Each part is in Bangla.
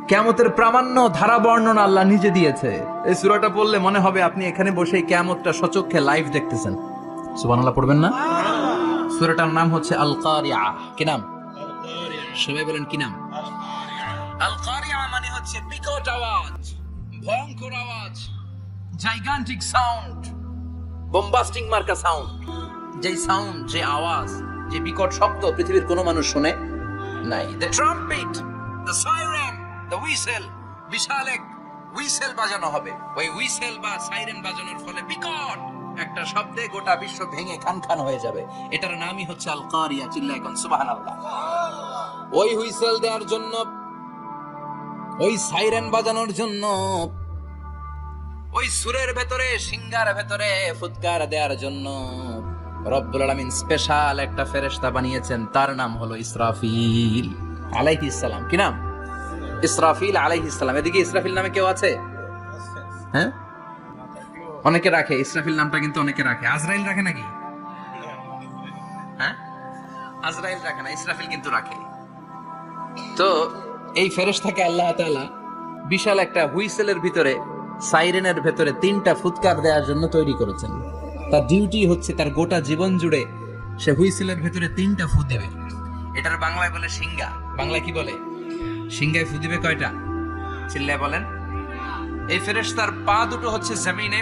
কিয়ামতের প্রামাণ্য ধারা বর্ণনা আল্লাহ নিজে দিয়েছে। এই সূরাটা পড়লে মনে হবে আপনি এখানে বসে কিয়ামতটা সচক্ষে লাইভ দেখতেছেন। সুবহানাল্লাহ পড়বেন না? সূরাটার নাম হচ্ছে আল কারিয়া। কি নাম? সবাই বলেন কি নাম? আল কারিয়া মানে হচ্ছে বিকট আওয়াজ, ভয়ঙ্কর আওয়াজ, জাইগান্টিক সাউন্ড, বোম্বাস্টিং মার্কা সাউন্ড। যে সাউন্ড, যে আওয়াজ, যে বিকট শব্দ পৃথিবীর কোনো মানুষ শুনে নাই। The trumpet, the siren, the whistle, বিশাল এক হুইসেল বাজানো হবে। ওই হুইসেল বা সাইরেন বাজানোর ফলে বিকট একটা শব্দে গোটা বিশ্ব ভেঙে খান হয়ে যাবে। এটার নামই হচ্ছে আল কারিয়া। চিল্লায় এখন সুবহানাল্লাহ। ওই হুইসেল দেওয়ার জন্য, ওই সাইরেন বাজানোর জন্য, ওই সুরের ভেতরে, সিঙ্গার ভেতরে ফুৎকার দেওয়ার জন্য রব্বুল আলামিন স্পেশাল একটা ফেরেশতা বানিয়েছেন। তার নাম হলো ইসরাফিল আলাইহিস সালাম। কি নাম? ইসরাফিল আলাইহিস সালাম। এদিকে ইসরাফিল নামে কেউ আছে? হ্যাঁ, অনেকে রাখে ইসরাফিল নামটা, কিন্তু অনেকে রাখে। আজরাইল রাখে নাকি? হ্যাঁ, আজরাইল রাখে না, ইসরাফিল কিন্তু রাখে। তো এই ফেরেশতাকে আল্লাহ তাআলা বিশাল একটা হুইসেলের ভিতরে, সাইরেনের ভেতরে 3টা ফুৎকার দেওয়ার জন্য তৈরি করেছেন। তার ডিউটি হচ্ছে তার গোটা জীবন জুড়ে সে হুইসেলের ভেতরে 3টা ফু দেবে। এটার বাংলায় বলে সিঙ্গা। বাংলায় কি বলে? সিঙ্গায় ফু দিবে কয়টা? চিল্লায় বলেন। এই ফেরেশতার পা দুটো হচ্ছে জমিনে,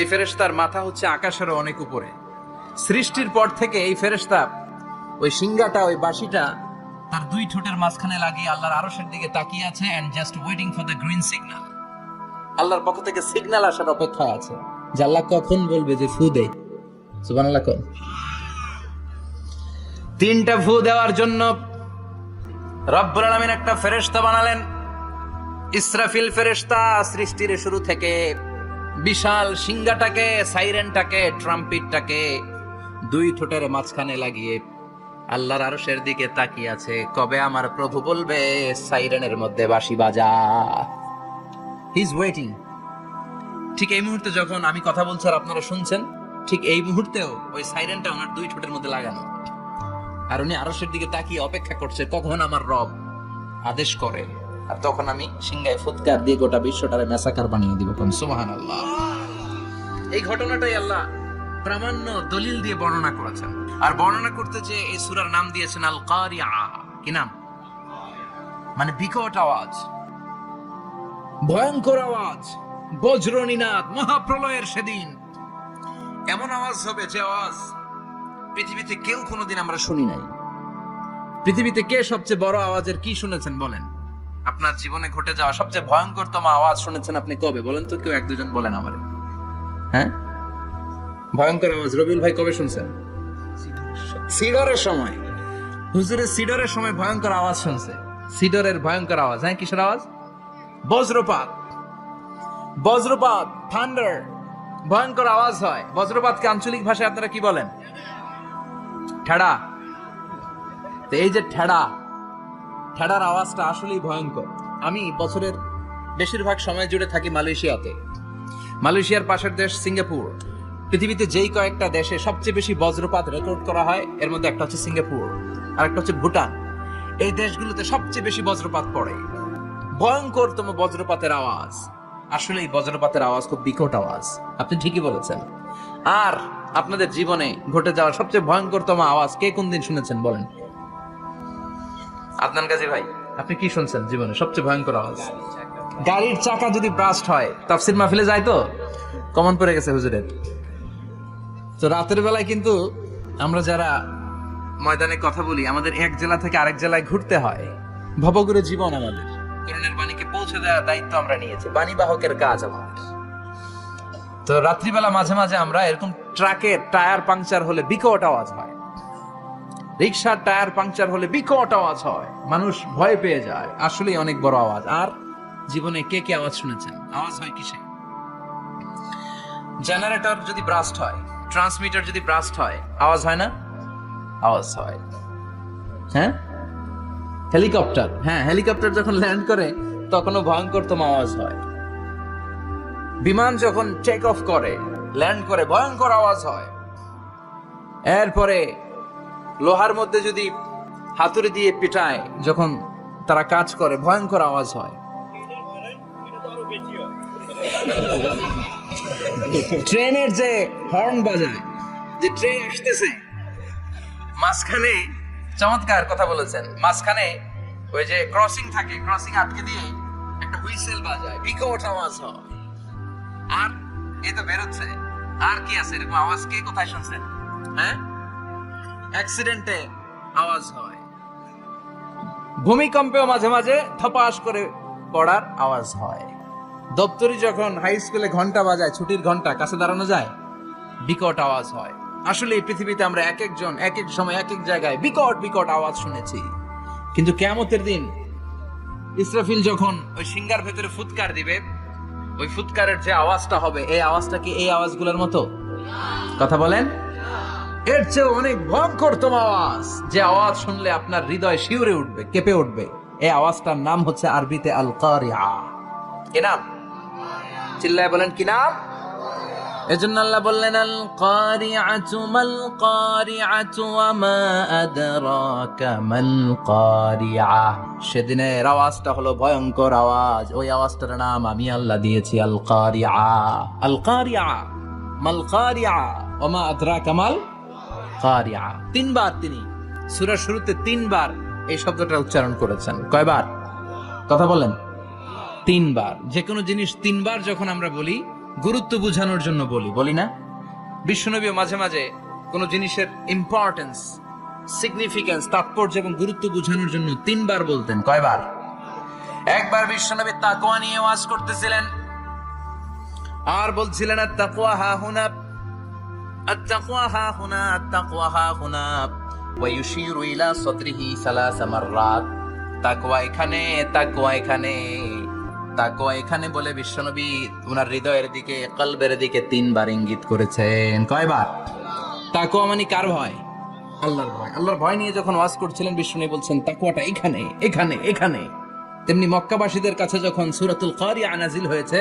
এই ফেরেশতার মাথা হচ্ছে আকাশেরও অনেক উপরে। সৃষ্টির পর থেকে এই ফেরেশতা ওই সিঙ্গাটা, ওই বাঁশিটা তার 2 ঠোঁটের মাঝখানে লাগিয়ে আল্লাহর আরশের দিকে তাকিয়ে আছে, and just waiting for the green signal. আল্লাহর পক্ষ থেকে সিগন্যাল আসার অপেক্ষায় আছে যে আল্লাহ কখন বলবে যে ফু দে। সুবহানাল্লাহ। কোন 3টা ফু দেওয়ার জন্য রব্বুল আলামিন একটা ফেরেশতা বানালেন। ইসরাফিল ফেরেশতা সৃষ্টির শুরু থেকে বিশাল সিঙ্গাটাকে, সাইরেনটাকে, ট্রাম্পিটটাকে 2 ঠোঁটের মাঝখানে লাগিয়ে আল্লাহর আরশের দিকে তাকিয়ে আছে, কবে আমার প্রভু বলবে সাইরেনের মধ্যে বাঁশি বাজা। He is waiting. ঠিক এই মুহূর্তে যখন আমি কথা বলছি আর আপনারা শুনছেন, ঠিক এই মুহূর্তেও ওই সাইরেনটা ওনার 2 ঠোঁটের মধ্যে লাগানো, আর উনি আরশের দিকে তাকিয়ে অপেক্ষা করছে কখন আমার রব আদেশ করে, আর তখন আমি সিংহায় ফুৎকার দিয়ে গোটা বিশ্বটারে ম্যাসাকার বানিয়ে দিব। সুবহানাল্লাহ। এই ঘটনাটাই আল্লাহ প্রামাণ্য দলিল দিয়ে বর্ণনা করেছেন। আর বর্ণনা করতে যে এই সূরার নাম দিয়েছেন আল কারিয়া। কি নাম? মানে বিকট আওয়াজ, ভয়ঙ্কর আওয়াজ, বজ্রনিনাদ, মহাপ্রলয়ের সেদিন এমন আওয়াজ হবে যে আওয়াজ পৃথিবীতে কেউ কোনোদিন আমরা শুনি নাই। পৃথিবীতে কে সবচেয়ে বড় আওয়াজের কি শুনেছেন বলেন? আপনার জীবনে ঘটে যাওয়া সবচেয়ে ভয়ঙ্করতম আওয়াজ শুনেছেন আপনি কবে বলেন তো? কেউ 1-2 জন বলেন আমারে। হ্যাঁ, ভয়ঙ্কর আওয়াজ রবিউল ভাই কবে শুনছেন? সিডরের সময়। হুজুরের সিডরের সময় ভয়ঙ্কর আওয়াজ শুনছে। সিডরের ভয়ঙ্কর আওয়াজ। হ্যাঁ, কিসের আওয়াজ? বজ্রপাত। বজ্রপাত, থান্ডার, ভয়ঙ্কর আওয়াজ হয়। বজ্রপাতকে আঞ্চলিক ভাষায় আপনারা কি বলেন? ঠেড়া। তো এই যে ঠেড়ার আওয়াজটা আসলেই ভয়ঙ্কর। আমি বছরের বেশিরভাগ সময় জুড়ে থাকি মালয়েশিয়াতে। মালয়েশিয়ার পাশের দেশ সিঙ্গাপুর। পৃথিবীতে যেই কয়েকটা দেশে সবচেয়ে বেশি বজ্রপাত রেকর্ড করা হয়, এর মধ্যে একটা হচ্ছে সিঙ্গাপুর, আর একটা হচ্ছে ভুটান। এই দেশগুলোতে সবচেয়ে বেশি বজ্রপাত পড়ে। ভয়ঙ্করতম বজ্রপাতের আওয়াজ। আসলে এই বজ্রপাতের আওয়াজ খুব বিকট আওয়াজ। আপনি ঠিকই বলেছেন। আর আপনাদের জীবনে ঘটে যাওয়া সবচেয়ে ভয়ঙ্করতম আওয়াজ কে কোন দিন শুনেছেন বলেন? আদনান গাজী ভাই, আপনি কি শুনছেন জীবনে সবচেয়ে ভয়ঙ্কর আওয়াজ? গাড়ির চাকা যদি ব্রাস্ট হয়। তাফসীর মাহফিলে যায় তো কমন পড়ে গেছে হুজুরের। তো রাতের বেলায় কিন্তু আমরা যারা ময়দানে কথা বলি, আমাদের এক জেলা থেকে আরেক জেলায় ঘুরতে হয়। ভবঘুরে জীবন আমাদের। কোরআনের বাণীকে পৌঁছে দেওয়ার দায়িত্ব আমরা নিয়েছি, বাণীবাহকের কাজ আমাদের। তো রাত্রিবেলা মাঝে মাঝে আমরা এরকম ট্রাকের টায়ার পাংচার হলে বিকট আওয়াজ হয়, রিক্সার টায়ার পাংচার হলে বিকট আওয়াজ হয়, মানুষ ভয় পেয়ে যায়। আসলে অনেক বড় আওয়াজ। আর জীবনে কে কে আওয়াজ শুনেছেন? আওয়াজ হয় কিসে? জেনারেটর যদি ব্রাস্ট হয়, ট্রান্সমিটার যদি ব্রাস্ট হয়, আওয়াজ হয় না? আওয়াজ হয়। হ্যাঁ, হেলিকপ্টার। হ্যাঁ, হেলিকপ্টার যখন ল্যান্ড করে তখনও ভয়ঙ্করতম আওয়াজ হয়। বিমান যখন টেক অফ করে, ল্যান্ড করে, ভয়ঙ্কর আওয়াজ হয়। এরপরে লোহার মধ্যে যদি হাতুড়ি দিয়ে পিটায়, যখন তারা কাজ করে, ভয়ঙ্কর আওয়াজ হয়। ট্রেনের যে হর্ন বাজায়, যে ট্রেন আসতেছে মাঝখানে, চমৎকার কথা বলেছেন, মাঝখানে ওই যে ক্রসিং থাকে, ক্রসিং আটকে দিয়ে একটা হুইসেল বাজায়, বিকট আওয়াজ হয়। আর এই তো বেরোচ্ছে, আর কি আছে এরকম আওয়াজ? কে কোথায় শুনছেন? হ্যাঁ, অ্যাক্সিডেন্টে আওয়াজ হয়, ভূমিকম্পেও মাঝে মাঝে ধপাস করে পড়ার আওয়াজ হয়। দপ্তরি যখন হাই স্কুলে ঘন্টা বাজায়, ছুটির ঘন্টা, কাছে দাঁড়ানো যায়, বিকট আওয়াজ হয়। আসলে এই পৃথিবীতে আমরা এক একজন এক এক সময় এক এক জায়গায় বিকট বিকট আওয়াজ শুনেছি। কিন্তু কিয়ামতের দিন ইসরাফিল যখন ওই সিংহার ভেতরে ফুৎকার দিবে, ওই ফুৎকারের যে আওয়াজটা হবে, এই আওয়াজটা কি এই আওয়াজগুলোর মতো? কথা বলেন, এর চেয়ে অনেক ভয়ঙ্করতম আওয়াজ, যে আওয়াজ শুনলে আপনার হৃদয় শিউরে উঠবে, কেঁপে উঠবে। এই আওয়াজটার নাম হচ্ছে আরবিতে আল কারিআ। কি নাম? চিল্লায় বলেন, কি নাম? এজন্য আল্লাহ বললেন, আল কারিআতু মাল কারিআতু ওয়া মা আদরাকা মাল কারিআ। সেদিনের আওয়াজটা হলো ভয়ঙ্কর আওয়াজ, ওই আওয়াজটার নাম আমি আল্লাহ দিয়েছি আল কারিআ। আল কারিআ মাল কারিআ ওয়া মা আদরাকা মাল কারিআ। তিনবার তিনি সূরার শুরুতে তিনবার এই শব্দটা উচ্চারণ করেছেন। কয়বার? কথা বলেন, তিনবার। যে কোনো জিনিস তিনবার যখন আমরা বলি, গুরুত্ব বোঝানোর জন্য বলি, বলি না? বিশ্বনবী মাঝে মাঝে কোন জিনিসের ইম্পর্টেন্স, সিগনিফিকেন্স, তাৎপর্য এবং গুরুত্ব বোঝানোর জন্য তিনবার বলতেন। কয়বার? একবার বিশ্বনবী তাকওয়া নিয়ে ওয়াজ করতেছিলেন, আর বলছিলেন আত-তাকওয়া হা হুনা, আত-তাকওয়া হা হুনা, আত-তাকওয়া হা হুনা, ওয়া ইউশিরু ইলা সাদরিহি সালাস মাররাত। তাকওয়া এখানে, তাকওয়া এখানে, তাকওয়া এখানে বলে বিশ্বনবী ওনার হৃদয়ের দিকে, কলবের দিকে তিনবার ইঙ্গিত করেছেন। কয়বার? তাকওয়া মানে কার ভয়? আল্লাহর ভয়। আল্লাহর ভয় নিয়ে যখন ওয়াজ করছিলেন বিশ্বনবী বলছেন তাকওয়াটা এখানে, এখানে, এখানে। তেমনি মক্কাবাসীদের কাছে যখন সূরাতুল কারিআ নাজিল হয়েছে,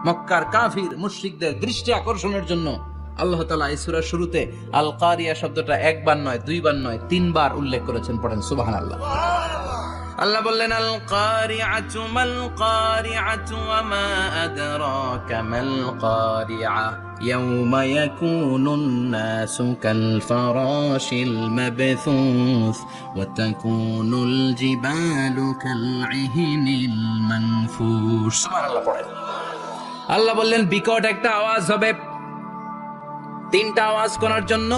মক্কার কাফির মুশরিকদের দৃষ্টি আকর্ষণের জন্য আল্লাহ তাআলা এই সূরার শুরুতে আল কারিআ শব্দটা একবার নয়, দুইবার নয়, তিনবার উল্লেখ করেছেন। পড়েন সুবহানাল্লাহ। আল্লাহ বললেন, আল কারিআতু মাল কারিআতু ওয়া মা আদরাকা মাল কারিআ ইয়াওমা ইয়াকুনুন নাসু কাল ফারাশিল মাবথুস ওয়া তাকুনুল জিবালু কাল ইহনিল মানফুস। সুবহানাল্লাহ পড়েন। আল্লাহ বললেন, বিকট একটা আওয়াজ হবে। তিনটা আওয়াজ করার জন্য,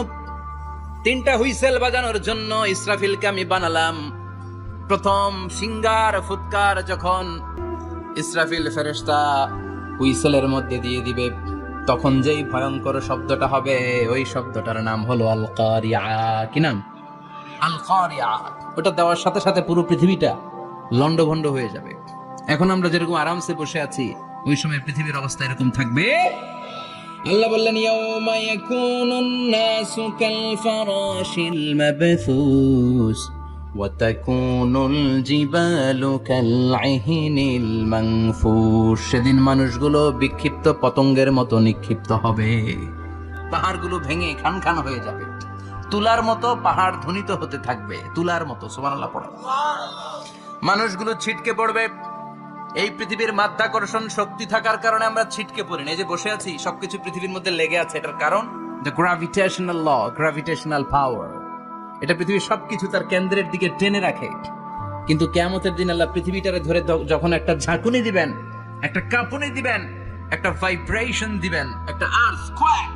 তিনটা হুইসেল বাজানোর জন্য ইসরাফিলকে আমি বানালাম। প্রথম সিঙ্গার ফুৎকার যখন ইসরাফিল ফেরেশতা হুইসেলের মধ্যে দিয়ে দিবে, তখন যেই ভয়ঙ্কর শব্দটা হবে, ওই শব্দটার নাম হলো আল কারিআ। কি নাম? আল কারিআ। ওটা দেওয়ার সাথে সাথে পুরো পৃথিবীটা লন্ডভন্ড হয়ে যাবে। এখন আমরা যেরকম আরামসে বসে আছি, ওই সময় পৃথিবীর অবস্থা এরকম থাকবে। আল্লাহ বললেন, ইয়াওমা ইয়াকুনুন নাসু কাল ফারাশিল মাবথুস ওয়া তাকুনুল জিবালু কাল ইহনিল মানফুস। সেদিন মানুষগুলো বিক্ষিপ্ত পতঙ্গের মতো নিক্ষিপ্ত হবে, পাহাড়গুলো ভেঙে খান খান হয়ে যাবে, তুলার মতো পাহাড় ধ্বনিত হতে থাকবে, তুলার মতো। সুবহানাল্লাহ পড়ে। মানুষগুলো ছিটকে পড়বে। এই পৃথিবীর মাধ্যাকর্ষণ শক্তি থাকার কারণে আমরা ছিটকে পড়ি না। এই যে বসে আছি, সবকিছু পৃথিবীর মধ্যে লেগে আছে, এটার কারণ দ্য গ্র্যাভিটেশনাল ল, গ্র্যাভিটেশনাল পাওয়ার। এটা পৃথিবীর সবকিছু তার কেন্দ্রের দিকে টেনে রাখে। কিন্তু কিয়ামতের দিন আল্লাহ পৃথিবীটারে ধরে যখন একটা ঝাঁকুনি দিবেন, একটা কাঁপুনি দিবেন, একটা ভাইব্রেশন দিবেন, একটা আর্থকোয়েক,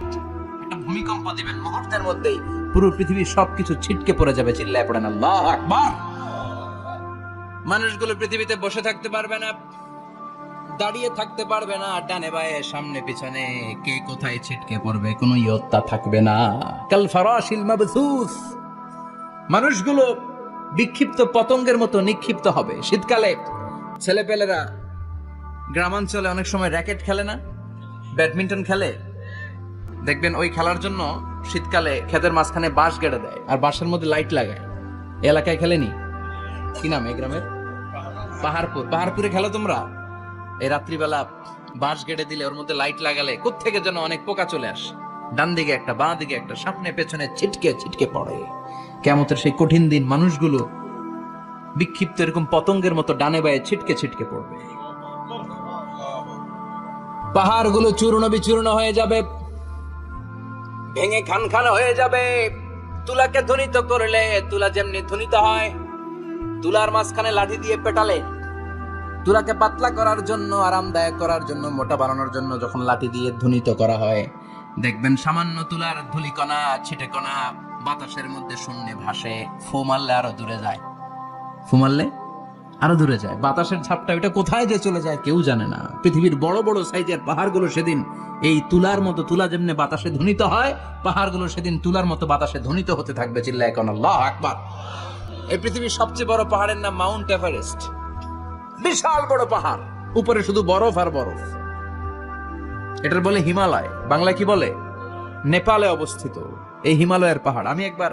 একটা ভূমিকম্প দিবেন, মুহূর্তের মধ্যেই পুরো পৃথিবীর সবকিছু ছিটকে পড়ে যাবে। চিল্লায় পড়েন আল্লাহু আকবার। মানুষগুলো পৃথিবীতে বসে থাকতে পারবে না, দাঁড়িয়ে থাকতে পারবে না, ডানে বায়ে সামনে পিছনে কে কোথায় ছিটকে পড়বে কোনো ইয়ত্তা থাকবে না। কাল ফারাশিল মাবথুস। মানুষগুলো বিক্ষিপ্ত পতঙ্গের মতো নিক্ষিপ্ত হবে। শীতকালে ছেলেপেলেরা গ্রামাঞ্চলে অনেক সময় র্যাকেট খেলে না, ব্যাডমিন্টন খেলে, দেখবেন ওই খেলার জন্য শীতকালে ক্ষেতের মাঝখানে বাঁশ গেড়ে দেয় আর বাঁশের মধ্যে লাইট লাগায়। এলাকায় খেলেনি? কি নাম এই গ্রামের? পাহাড়পুর। পাহাড়পুরে খেলো তোমরা? এই রাত্রিবেলা বাঁশ গেড়ে দিলে ওর মধ্যে লাইট লাগালে কোত্থেকে যেন অনেক পোকা চলে আসে, ডান দিকে একটা, বাঁ দিকে একটা, সামনে পেছনে ছিটকে ছিটকে পড়ে। কিয়ামতের সেই কঠিন দিন মানুষগুলো বিক্ষিপ্ত এরকম পতঙ্গের মতো ডানে বায়ে ছিটকে ছিটকে পড়বে। পাহাড়গুলো চূর্ণ বিচূর্ণ হয়ে যাবে, ভেঙে খান খান হয়ে যাবে। তুলাকে ধ্বনিত করলে তুলা যেমনি ধ্বনিত হয়, তুলার মাঝখানে লাঠি দিয়ে পেটালে, তুলাকে পাতলা করার জন্য, আরামদায়ক করার জন্য, মোটা বানানোর জন্য যখন লাঠি দিয়ে ধ্বনিত করা হয়, দেখবেন সামান্য তুলার ধুলিকণা ছিটেকণা বাতাসের মধ্যে শূন্যে ভাসে। ফু মারলে আরো দূরে যায়, ফু মারলে আরো দূরে যায়। বাতাসের ঝাপটা ওটা কোথায় যে চলে যায় কেউ জানে না। পৃথিবীর বড় বড় সাইজের পাহাড়গুলো সেদিন এই তুলার মতো, তুলা যেমনি বাতাসে ধ্বনিত হয়, পাহাড়গুলো সেদিন তুলার মতো বাতাসে ধ্বনিত হতে থাকবে। চিল্লায় এখন আল্লাহু আকবার। এই পৃথিবীর সবচেয়ে বড় পাহাড়ের নাম মাউন্ট এভারেস্ট। বিশাল বড় পাহাড়, উপরে শুধু বরফ আর বরফ। এটার বলে হিমালয়, বাংলা কি বলে? নেপালে অবস্থিত এই হিমালয়ের পাহাড়। আমি একবার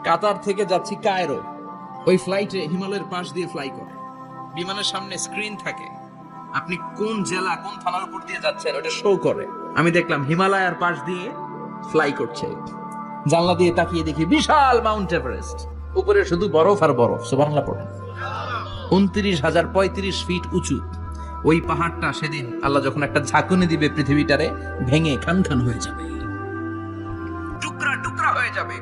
কাতার থেকে যাচ্ছি কায়রো, ওই ফ্লাইটে হিমালয়ের পাশ দিয়ে ফ্লাই করে, বিমানের সামনে স্ক্রিন থাকে, আপনি কোন জেলা কোন থানার উপর দিয়ে যাচ্ছেন ওটা শো করে। আমি দেখলাম হিমালয়ের পাশ দিয়ে ফ্লাই করছে, জানলা দিয়ে তাকিয়ে দেখি বিশাল মাউন্ট এভারেস্ট, উপরে শুধু বরফ আর বরফ। সুবহানাল্লাহ পড়েন। 29,035 ফিট উঁচু ওই পাহাড়টা সেদিন আল্লাহ যখন একটা ঝাঁকুনি দিবে, পৃথিবীটারে ভেঙে খান খান হয়ে যাবে, টুকরা টুকরা হয়ে যাবে,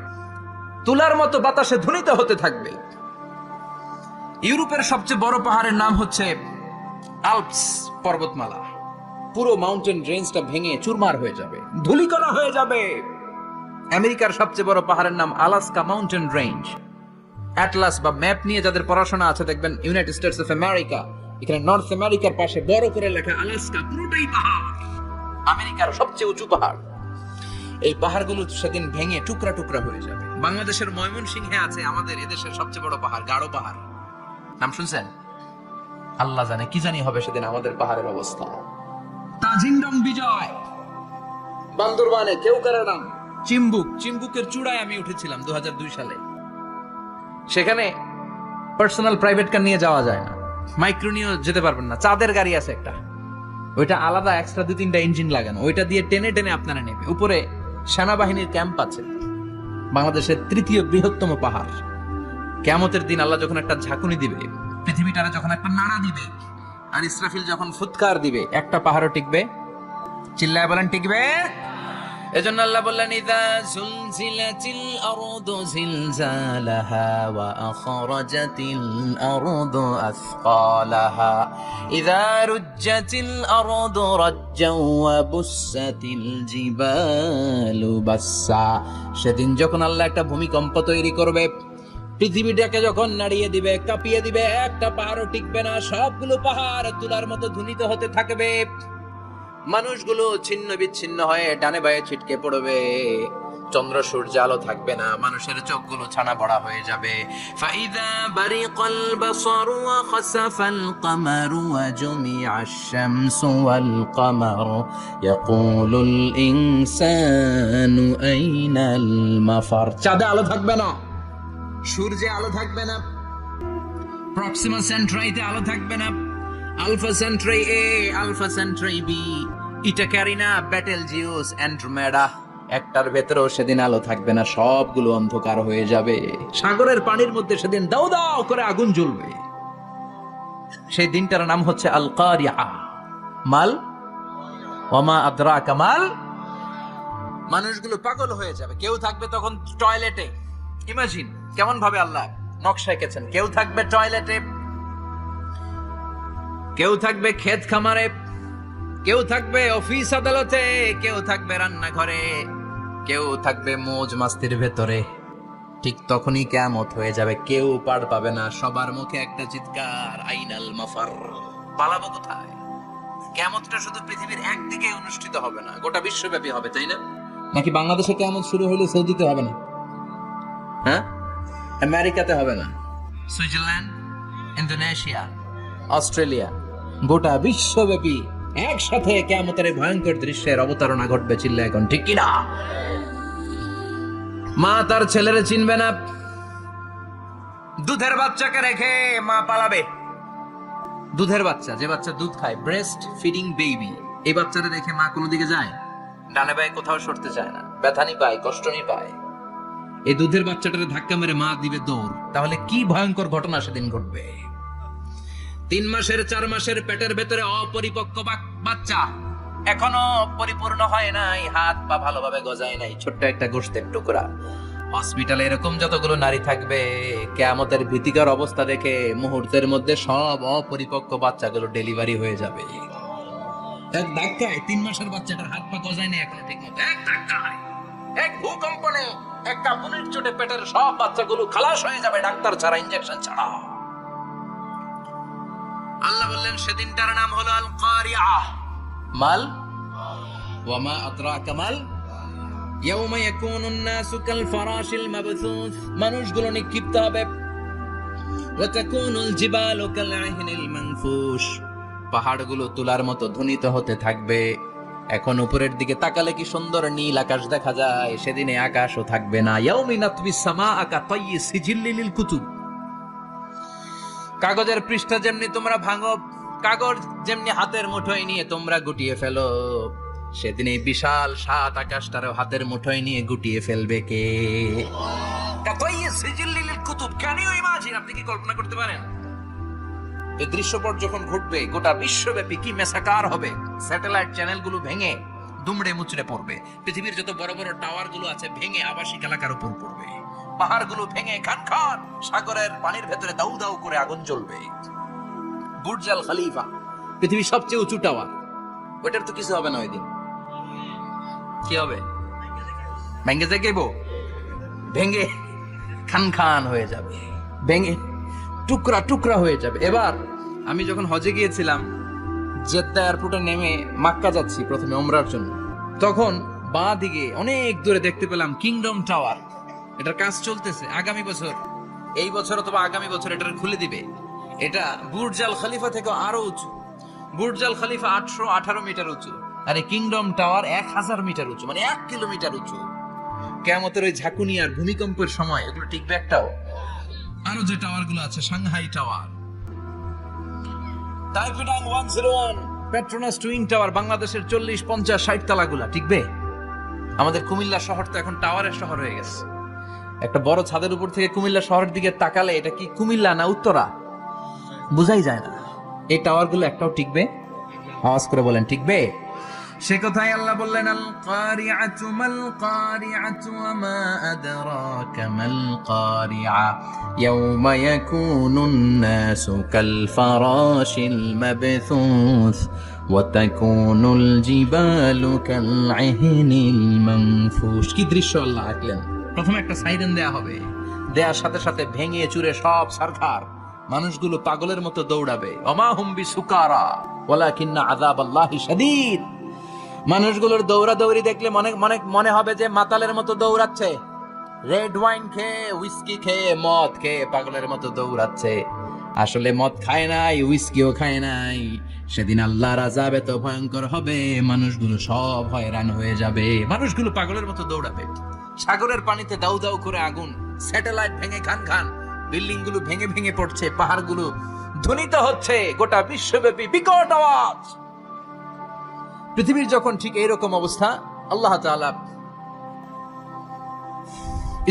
তুলার মতো বাতাসে ধ্বনিত হতে থাকবে। ইউরোপের সবচেয়ে বড় পাহাড়ের নাম হচ্ছে আল্পস পর্বতমালা। পুরো মাউন্টেন রেঞ্জটা ভেঙে চুরমার হয়ে যাবে, ধূলিকণা হয়ে যাবে। আমেরিকার সবচেয়ে বড় পাহাড়ের নাম আলাস্কা মাউন্টেন রেঞ্জ। অ্যাটলাস বা ম্যাপ নিয়ে যাদের পড়াশোনা আছে দেখবেন ইউনাইটেড স্টেটস অফ আমেরিকা, এখানে নর্থ আমেরিকার পাশে বড় করে লেখা আলাস্কা, পুরোটাই পাহাড়, আমেরিকার সবচেয়ে উঁচু পাহাড়। এই পাহাড়গুলো সেদিন ভেঙে টুকরা টুকরা হয়ে যাবে। বাংলাদেশের ময়মনসিংহে আছে আমাদের এদেশের সবচেয়ে বড় পাহাড়, গাঢ় পাহাড়। নাম শুনছেন? আল্লাহ জানে কি জানি হবে সেদিন আমাদের পাহাড়ের অবস্থা। তাজিংডং বিজয়, বান্দরবানে কেওক্রারাম, চিম্বুক, চিম্বুকের চূড়ায় আমি উঠেছিলাম 2002 সালে। সেখানে পার্সোনাল প্রাইভেট কার নিয়ে যাওয়া যায় না, মাইক্রো নিয়েও যেতে পারবেন না। চাঁদের গাড়ি আছে একটা, ওইটা আলাদা এক্সট্রা 2-3টা ইঞ্জিন লাগানো, ওইটা দিয়ে টেনে টেনে আপনারা নেবে। উপরে সেনাবাহিনীর ক্যাম্প আছে। বাংলাদেশের 3য় বৃহত্তম পাহাড়। কিয়ামতের দিন আল্লাহ যখন একটা ঝাঁকুনি দিবে, পৃথিবীটারে যখন একটা নাড়া দিবে, আর ইসরাফিল যখন ফুৎকার দিবে, একটা পাহাড়ও টিকবে? চিল্লায় বলেন টিকবে? এজন্য আল্লাহ বললেন ইযা যুলজিলাতিল আরদু জিলজালাহা ওয়া আখরাজাতিল আরদু আসকালাহা ইযা রুজ্জাতিল আরদু রাজ্জাও ওয়া বুসাতিল জিবালু বাসসা। সেদিন যখন আল্লাহ একটা ভূমিকম্প তৈরি করবে, পৃথিবীটাকে যখন নাড়িয়ে দিবে, কাঁপিয়ে দিবে, একটা পাহাড়ও টিকবে না, সবগুলো পাহাড় তুলার মতো ধ্বনিত হতে থাকবে। মানুষগুলো ছিন্ন বিচ্ছিন্ন হয়ে ডানে বায়ে ছিটকে পড়বে, চন্দ্র সূর্য আলো থাকবে না, মানুষের চোখগুলো ছানা বড়া হয়ে যাবে। ফাইদা বারিকাল বাসারু ওয়া খাসাফাল কামারু ওয়া জুমিআশ শামসু ওয়াল কামার ইয়াকুলুল ইনসানু আইনাল মাফার। চাঁদে আলো থাকবে না, সূর্যে আলো থাকবে না, প্রক্সিমা সেন্ট্রাইতে আলো থাকবে না, আলফা সেন্ট্রাই এ, আলফা সেন্ট্রাই বি, ইটা ক্যারিনা, বেটেলজিউস, অ্যান্ড্রোমেডা, একটার ভেতরেও সেদিন আলো থাকবে না, সবগুলো অন্ধকার হয়ে যাবে। সাগরের পানির মধ্যে সেদিন দাও দাও করে আগুন জ্বলবে। সেই দিনটার নাম হচ্ছে আল কারিয়া। মাল ওয়ামা আদরাকা মাল। মানুষগুলো পাগল হয়ে যাবে। কেউ থাকবে তখন টয়লেটে, ইমাজিন কেমন ভাবে আল্লাহ নকশা এঁকেছেন। কেউ থাকবে টয়লেটে, কেউ থাকবে ক্ষেত খামারে, কেউ থাকবে অফিস আদালতে, কেউ থাকবে রান্নাঘরে, কেউ থাকবে মৌজ মাস্তির ভেতরে। ঠিক তখনই কিয়ামত হয়ে যাবে, কেউ পার পাবে না, সবার মুখে একটা চিৎকার, আইনাল মাফার। পালাবো কোথায়? কিয়ামতটা শুধু পৃথিবীর একদিকে অনুষ্ঠিত হবে না, গোটা বিশ্বব্যাপী হবে, তাই না? নাকি বাংলাদেশে কিয়ামত শুরু হলে সৌদিতে হবে না? হ্যাঁ, আমেরিকাতে হবে না, সুইজারল্যান্ড, ইন্দোনেশিয়া, অস্ট্রেলিয়া, গোটা বিশ্বব্যাপী একসাথে কিয়ামতের ভয়ঙ্কর দৃশ্যের অবতারণা ঘটবে। চিল্লা এখন ঠিক কিনা? মা তার ছেলেরে চিনবে না, দুধের বাচ্চাকে রেখে মা পালাবে। দুধের বাচ্চা, যে বাচ্চা দুধ খায়, ব্রেস্ট ফিডিং বেবি, এই বাচ্চাটা রেখে মা কোনো দিকে যায়? ডানে বায়ে কোথাও সরতে চায় না, ব্যথানি পায়, কষ্টনি পায়। এই দুধের বাচ্চাটারে ধাক্কা মেরে মা দিবে দৌড়, তাহলে কি ভয়ঙ্কর ঘটনা সেদিন ঘটবে। 3 মাসের 4 মাসের পেটের ভেতরে অপরিপক্ক বাচ্চা, এখনো পরিপূর্ণ হয় নাই, হাত পা ভালোভাবে গজায় নাই, ছোট্ট একটা গোশতের টুকরা। হসপিটালে এরকম যতগুলো নারী থাকবে, কিয়ামতের ভীতিকর অবস্থা দেখে মুহূর্তের মধ্যে সব অপরিপক্ক বাচ্চাগুলো ডেলিভারি হয়ে যাবে। এক ধাক্কায় 3 মাসের বাচ্চাটার হাত পা গজায় নাই এখনো ঠিক মতো, এক ধাক্কায়, এক ভূকম্পনে, এক কাঁপুনির চোটে পেটের সব বাচ্চাগুলো খালাস হয়ে যাবে ডাক্তার ছাড়া, ইনজেকশন ছাড়া। আল্লাহ বললেন সেদিনটার নাম হলো আল কারিআহ। মাল ওয়া মা আদরাকা মাল ইয়াউমা ইয়াকুনুন নাসু কাল ফারাশিল মাবথুস, মানুষগুলো নিক্ষিপ্ত হবে। ওয়া তাকুনুল জিবালু কাল আহিনিল মানফুশ, পাহাড়গুলো তুলার মতো ধ্বনিত হতে থাকবে। এখন উপরের দিকে তাকালে কি সুন্দর নীল আকাশ দেখা যায়, সেদিনে আকাশও থাকবে না। ইয়াউমিন নাতবিস সামাআ কাতায়্যি সিজিল্লিল লিল কুতুব, কাগজের পৃষ্ঠা যেমনি তোমরা ভাঙো, কাগজ যেমনি হাতের মুঠোয় নিয়ে তোমরা গুটিয়ে ফেলো, সেদিন এই বিশাল 7 আকাশটারও হাতের মুঠোয় নিয়ে গুটিয়ে ফেলবে কে? কাতায়্যি সিজিল্লিল লিল কুতুব, ক্যান ইউ ইমাজিন, আপনি কি কল্পনা করতে পারেন? এই দৃশ্যপট যখন ঘটবে গোটা বিশ্বব্যাপী কি মেসাকার হবে। স্যাটেলাইট চ্যানেলগুলো ভেঙে দুমড়ে মুচড়ে পড়বে, পৃথিবীর যত বড় বড় টাওয়ার গুলো আছে ভেঙে আবাসিক এলাকার উপর পড়বে, পাহাড়গুলো ভেঙে খান খান, সাগরের পানির ভেতরে দাউ দাউ করে আগুন জ্বলবে। বুর্জ আল খলিফা, পৃথিবীর সবচেয়ে উঁচু টাওয়ার, ওটার তো কিছু হবে না ওই দিন। কি হবে? ভেঙে যাইবো, ভেঙে খান খান হয়ে যাবে, ভেঙে টুকরা টুকরা হয়ে যাবে। এবার আমি যখন হজে গিয়েছিলাম, জেদ্দা এয়ারপোর্টে নেমে মক্কা যাচ্ছি প্রথমে ওমরার জন্য, তখন বাঁ দিকে অনেক দূরে দেখতে পেলাম কিংডম টাওয়ার। এটার কাজ চলতেছে, আগামী বছর, এই বছর অথবা আগামী বছর এটার খুলে দিবে। এটা বুর্জ আল খলিফা থেকে আরো উঁচু। বুর্জ আল খলিফা 818 মিটার উঁচু, আর এই কিংডম টাওয়ার 1000 মিটার উঁচু, মানে 1 কিলোমিটার উঁচু। কিয়ামতের ওই ঝাঁকুনি আর ভূমিকম্পের সময় এগুলো টিকবে একটাও? আরো যে টাওয়ার গুলো আছে, Shanghai tower, Taipei 101, Petronas twin tower, বাংলাদেশের 40, 50, 60 তালাগুলা টিকবে? আমাদের কুমিল্লা শহর তো এখন টাওয়ারের শহর হয়ে গেছে। একটা বড় ছাদের উপর থেকে কুমিল্লা শহরের দিকে তাকালে এটা কি কুমিল্লা না উত্তরা বুঝাই যায় না। এই টাওয়ার গুলো একটাও টিকবে? আওয়াজ করে বলেন টিকবে? সে কথাই আল্লাহ বললেন আল কারিআতু মাল কারিআতু ওয়া মা আদরাকা মাল কারিআ ইয়াউমা ইয়াকুনুন নাসু কাল ফারাশিল মাবথুস ওয়া তাকুনুল জিবালু কাল আহিনিল মানফুশ। কি দৃশ্য আল্লাহ আঁকলেন। প্রথমে একটা সাইরেন দেয়া হবে, দেয়ার সাথে সাথে ভেঙে চুরে সব সারখার, মানুষগুলো পাগলের মতো দৌড়াবে। ওমা হুম বিসুকারা ওয়ালাকিন্না আযাবাল্লাহি শাদীদ। মানুষগুলোর দৌড়াদৌড়ি দেখলে মনে হবে যে মাতালের মতো দৌড়াচ্ছে, রেড ওয়াইন খেয়ে, হুইস্কি খেয়ে, মদ খেয়ে পাগলের মতো দৌড়াচ্ছে। আসলে মদ খায় নাই, হুইস্কিও খায় নাই। সেদিন আল্লাহর আযাব এত ভয়ঙ্কর হবে, মানুষগুলো সব হয়রান হয়ে যাবে, মানুষগুলো পাগলের মতো দৌড়াবে। সাগরের পানিতে দাউ দাউ করে আগুন, স্যাটেলাইট ভেঙে খান খান, বিল্ডিং গুলো ভেঙে ভেঙে পড়ছে, পাহাড়গুলো ধ্বনিত হচ্ছে, গোটা বিশ্বব্যাপী বিকট আওয়াজ। পৃথিবীর যখন ঠিক এইরকম অবস্থা, আল্লাহ তাআলা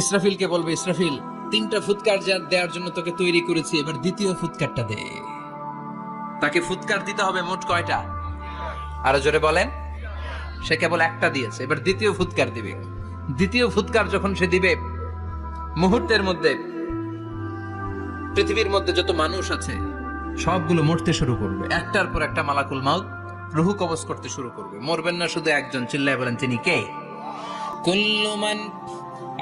ইসরাফিলকে বলবে, ইসরাফিল 3টা ফুৎকার দেওয়ার জন্য তোকে তৈরি করেছি, এবার দ্বিতীয় ফুৎকারটা দে। তাকে ফুৎকার দিতে হবে মোট কয়টা? আরো জোরে বলেন। সে কেবল একটা দিয়েছে, এবার দ্বিতীয় ফুৎকার দিবে। দ্বিতীয় ফুৎকার যখন সে দিবে, মুহূর্তের মধ্যে পৃথিবীর মধ্যে যত মানুষ আছে সবগুলো মরতে শুরু করবে, একটার পর একটা মালাকুল মাউত রুহু কবজ করতে শুরু করবে। মরবেন না শুধু একজন, চিল্লায় বলেন তিনি কে? কুল্লু মান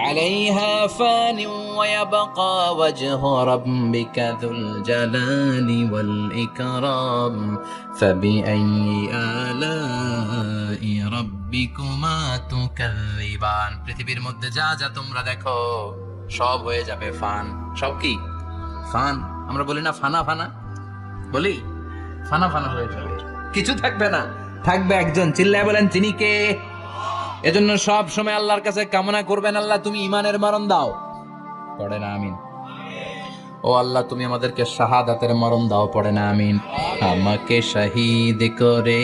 আলাইহা ফানি ওয়া ইয়াবকা ওয়াজহু রাব্বিকা যুল জালালি ওয়াল ইকরাম ফাবিআইয়ি আলাই রাব্বিকুমা তুকাযযিবান। পৃথিবীর মধ্যে যা যা তোমরা দেখো সব হয়ে যাবে ফান। সব কি ফান? আমরা বলি না ফানা ফানা, বলি ফানা ফানা হয়ে যাবে, কিছু থাকবে না, থাকবে একজন, চিল্লায় বলেন তিনি কে? এজন্য সব সময় আল্লাহর কাছে কামনা করবেন, আল্লাহ তুমি ঈমানের মরণ দাও। পড়ে না আমিন। ও আল্লাহ তুমি আমাদেরকে শাহাদাতের মরণ দাও, পড়ে না আমিন। আমাকে শহীদ করে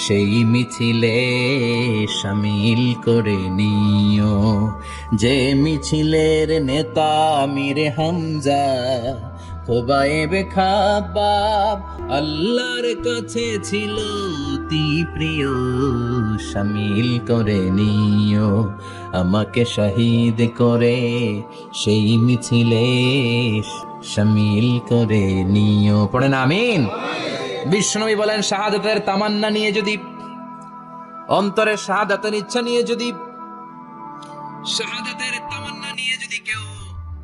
সেই মিছিলে শামিল করে নিও, যে মিছিলের নেতা মীরে হামজা খোবায়েবে খাব্বাব আল্লাহর কাছে ছিল অতি প্রিয়, শামিল করে নিও আমাকে শহীদ করে সেই মিছিলে শামিল করে নিও, পড়েন আমিন। বিশ্বনবী বলেন শাহাদাতের তামান্না নিয়ে যদি, অন্তরের শাহাদাতের ইচ্ছা নিয়ে যদি, শাহাদাতের তামান্না নিয়ে যদি কেউ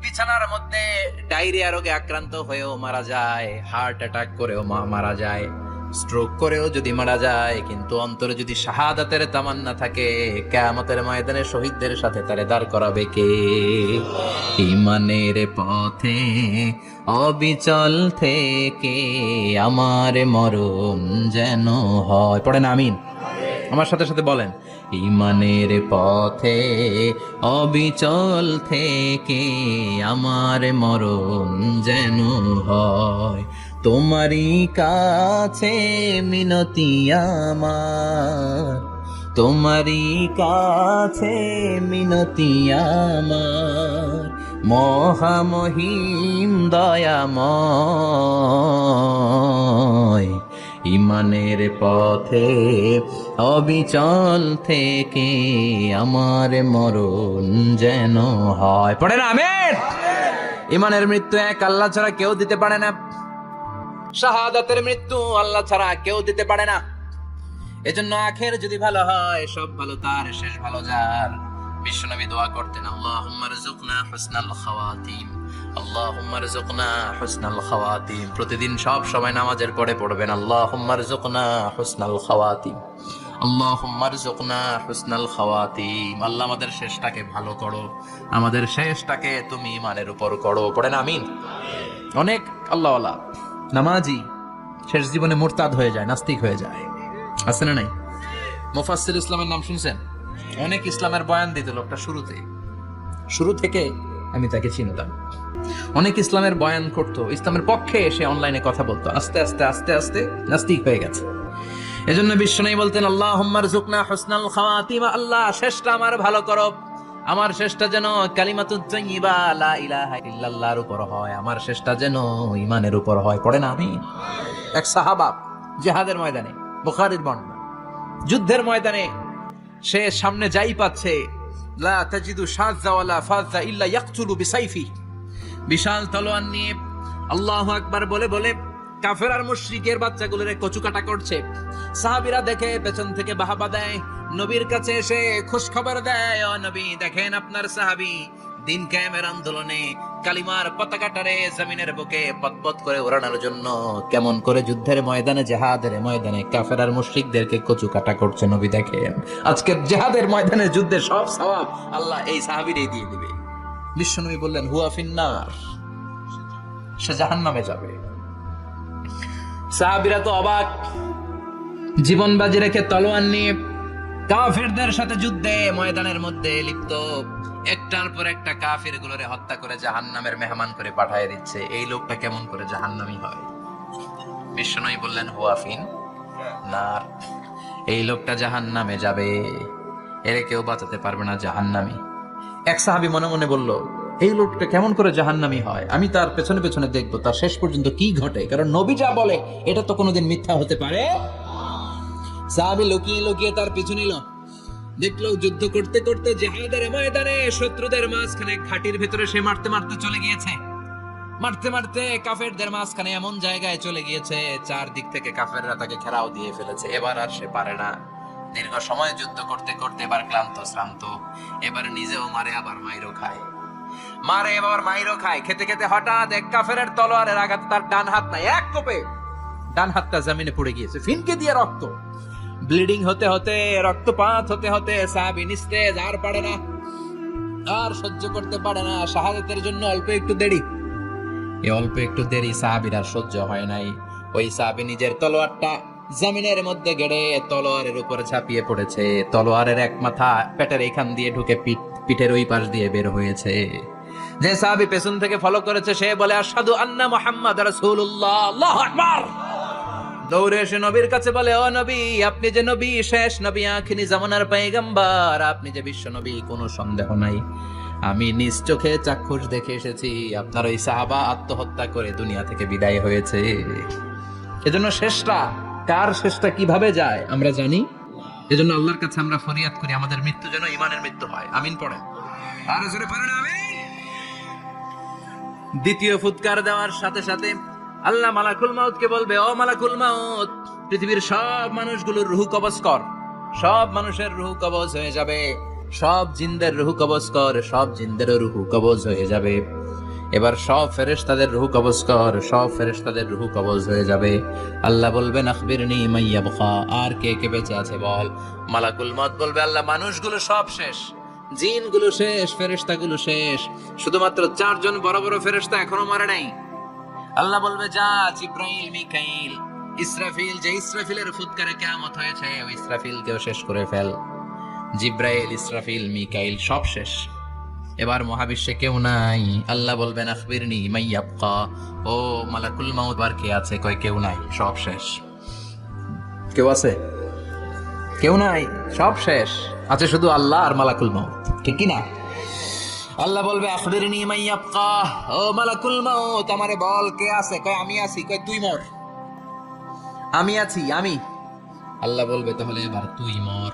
বিছানার মধ্যে ডায়রিয়া রোগে আক্রান্ত হয়েও মারা যায়, হার্ট অ্যাটাক করেও মারা যায়, স্ট্রোক করেও যদি মারা যায়, কিন্তু অন্তরে যদি শাহাদাতের তামান্না থাকে, কিয়ামতের ময়দানে শহীদদের সাথে তারে দাঁড় করাবে কে? ঈমানের পথে অবিচল থেকে আমার মরণ যেন হয়, পড়েন আমিন। আমার সাথে সাথে বলেন, ঈমানের পথে অবিচল থেকে আমার মরণ যেন হয়, তোমারই কাছে মিনতি আমার, তোমারই কাছে মিনতি আমার, মহামহিম দয়াময়, ঈমানের পথে অবিচল থেকে আমার মরণ যেন হয়, পড়েন আমিন। ঈমানের মৃত্যু এক আল্লাহ ছাড়া কেউ দিতে পারে না, শাহাদাতের মৃত্যু আল্লাহ ছাড়া কেউ দিতে পারে না। এজন্য আখের যদি ভালো হয়, সব ভালো তার, শেষ ভালো যার। বিশ্বনবী দোয়া করতেন, আল্লাহুম্মা রযুকনা হুসনাল খাওয়াতিম, আল্লাহুম্মা রযুকনা হুসনাল খাওয়াতিম। প্রতিদিন সব সময় নামাজের পরে পড়বেন, আল্লাহুম্মা রযুকনা হুসনাল খাওয়াতিম, আল্লাহুম্মা রযুকনা হুসনাল খাওয়াতিম। আল্লাহ আমাদের শেষটাকে ভালো করো, আমাদের শেষটাকে তুমি ঈমানের উপর করো, পড়েন আমিন। অনেক আল্লাহওয়ালা নামাজি শেষ জীবনে মুরতাদ হয়ে যায়, নাস্তিক হয়ে যায়, আছে না নাই? মুফাসসির ইসলামের নাম শুনছেন? অনেক ইসলামের বয়ান দিত লোকটা শুরু থেকে আমি তাকে চিনতাম। অনেক ইসলামের বয়ান করতো, ইসলামের পক্ষে এসে অনলাইনে কথা বলতো, আস্তে আস্তে আস্তে আস্তে নাস্তিক হয়ে গেছে। এজন্য বিশ্বনবী বলতেন, আল্লাহুম্মা রযুকনা হুসনাল খাওয়াতিম, আল্লাহ শেষটা আমার ভালো করো, আমার শেষটা যেন কালিমাতুত তাইয়্যিবা লা ইলাহা ইল্লাল্লাহর উপর হয়, আমার শেষটা যেন ঈমানের উপর হয়, পড়েন আমিন। এক সাহাবা জিহাদের ময়দানে, বুখারীর বর্ণনা, যুদ্ধের ময়দানে সে সামনে যাই পাচ্ছে, লা তাজিদু শাযযা ওয়ালা ফাযযা ইল্লা ইয়াকতুলু বিসাইফি, বিশাল তলোয়ার নিয়ে আল্লাহু আকবার বলে বলে কাফের আর মুশরিকের বাচ্চাগুলোরে কচুকাটা করছে। সাহাবীরা দেখে পেছন থেকে বাহাবা দেয়, নবীর কাছে এসে খোঁজ খবর দেয়, ও নবী দেখেন আপনার সাহাবী দিন কায়েমের আন্দোলনে কালিমার পতাকাটারে জমিনের বুকে পতপত করে ওড়ানোর জন্য কেমন করে যুদ্ধের ময়দানে, জিহাদের ময়দানে কাফের আর মুশরিকদেরকে কচুকাটা করছে, নবী দেখেন। আজকে জিহাদের ময়দানে যুদ্ধের সব সওয়াব আল্লাহ এই সাহাবীরই দিয়ে দিবে। বিশ্বনবী বললেন, হুয়া ফিন্নার, সে জাহান্নামে যাবে। সাহাবীরা তো অবাক, জীবন বাজি রেখে তলোয়ার নিয়ে কাফেরদের সাথে যুদ্ধে ময়দানের মধ্যে লিপ্ত, একটার পর একটা কাফের গুলোরে হত্যা করে জাহান্নামের মেহমান করে পাঠিয়ে দিচ্ছে, এই লোকটা কেমন করে জাহান্নামী হয়? বিশ্বনবী বললেন, হুয়া ফিন নার, এই লোকটা জাহান্নামে যাবে, এরে কেউ বাঁচাতে পারবে না, জাহান্নামী। এক সাহাবী মনে মনে বলল, এই লোকটা কেমন করে জাহান্নামী হয়, আমি তার পেছনে পেছনে দেখবো তার শেষ পর্যন্ত কি ঘটে, কারণ নবী যা বলে এটা তো কোনোদিন মিথ্যা হতে পারে। সাহাবী লুকিয়ে লুকিয়ে তার পিছু নিল, দেখলো যুদ্ধ করতে করতে জিহাদের ময়দানে শত্রুদের মাঝখানে ঘাটির ভেতরে সে মারতে মারতে চলে গিয়েছে, মারতে মারতে কাফেরদের মাঝখানে এমন জায়গায় চলে গিয়েছে চারদিক থেকে কাফেররা তাকে ঘেরাও দিয়ে ফেলেছে। এবার আর সে পারে না, দীর্ঘ সময় যুদ্ধ করতে করতে এবার ক্লান্ত শ্রান্ত, এবার নিজেও মারে আবার মাইরও খায়, মারে এবার মাইরও খায়। খেতে খেতে হঠাৎ এক কাফেরের তলোয়ারের আঘাতে তার ডান হাত নাই, এক কোপে ডান হাতটা জমিনে পড়ে গিয়েছে, ফিনকে দিয়ে রক্ত, ব্লিডিং হতে হতে, রক্তপাত হতে হতে সাহাবী নিস্তেজ, আর পারে না, আর সহ্য করতে পারে না। শাহাদাতের জন্য অল্প একটু দেরি, এই অল্প একটু দেরি সাহাবীর আর সহ্য হয় নাই। ওই সাহাবী নিজের তলোয়ারটা জমিনের মধ্যে গেড়ে তলোয়ারের উপরে ঝাঁপিয়ে পড়েছে, তলোয়ারের এক মাথা পেটের এখান দিয়ে ঢুকে পিঠের ওই পাশ দিয়ে বের হয়েছে। যে সাহাবী পেছন থেকে ফলো করেছে সে বলে আশহাদু আন্না মুহাম্মাদ রাসূলুল্লাহ, আল্লাহু আকবার। দৌড়ে এসে নবীর কাছে বলে, ও নবী, আপনি যে নবী, শেষ নবী, আখিরি জামানার পয়গম্বর, আপনি যে বিশ্ব নবী, কোনো সন্দেহ নাই। আমি নিজ চোখে চাক্ষুষ দেখে এসেছি আপনার ওই সাহাবা আত্মহত্যা করে দুনিয়া থেকে বিদায় হয়েছে। এজন্য শেষটা কার, শেষটা কিভাবে যায় আমরা জানি। এজন্য আল্লাহর কাছে আমরা ফরিয়াদ করি আমাদের মৃত্যু যেন ঈমানের মৃত্যু হয়। আমিন পড়েন, আর জোরে পড়েন আমিন। দ্বিতীয় ফুৎকার দেওয়ার সাথে সাথে আল্লাহ মালাকুল মাউতকে বলবে, ও মালাকুল মাউত, পৃথিবীর সব মানুষগুলোর রুহ কবজ কর। সব মানুষের রুহ কবজ হয়ে যাবে, সব জিনদের রুহ কবজ কর, সব জিনদেরও রুহ কবজ হয়ে যাবে। এবার সব ফেরেশতাদের রুহ কবজ কর, সব ফেরেশতাদের রুহ কবজ হয়ে যাবে। আল্লাহ বলবেন আখবিরনি মাইয়াবকা, আর কে কে বেঁচে আছে বল। মালাকুল মাউত বলবে, আল্লাহ মানুষগুলো সব শেষ, জিনগুলো শেষ, ফেরেশতাগুলো শেষ, শুধুমাত্র 4 জন বড় বড় ফেরেশতা এখনো মরে নাই। আল্লাহ বলবে, যা জিব্রাইল, মিকাইল, ইসরাফিল, যে ইসরাফিলের ফুৎকারে কিয়ামত হয়েছে ওই ইসরাফিলকেও শেষ করে ফেল। জিব্রাইল, ইসরাফিল, মিকাইল সব শেষ। এবার মহাবিশ্বে কেউ নাই। আল্লাহ বলবেন আখবিরনি মাইয়াবকা, ও মালাকুল মাউত, আর কে আছে? কয় কেউ নাই, সব শেষ। কেউ আছে? কেউ নাই, সব শেষ। আছে শুধু আল্লাহ আর মালাকুল মাউত, ঠিক কি না? আল্লাহ বলবে আখবিরনি মাইয়াবকা, ও মালাকুল মাউত, আমারে বল কে আছে? কয় আমি আছি। কয় তুই মর। আমি আছি, আমি। আল্লাহ বলবে তাহলে এবার তুই মর,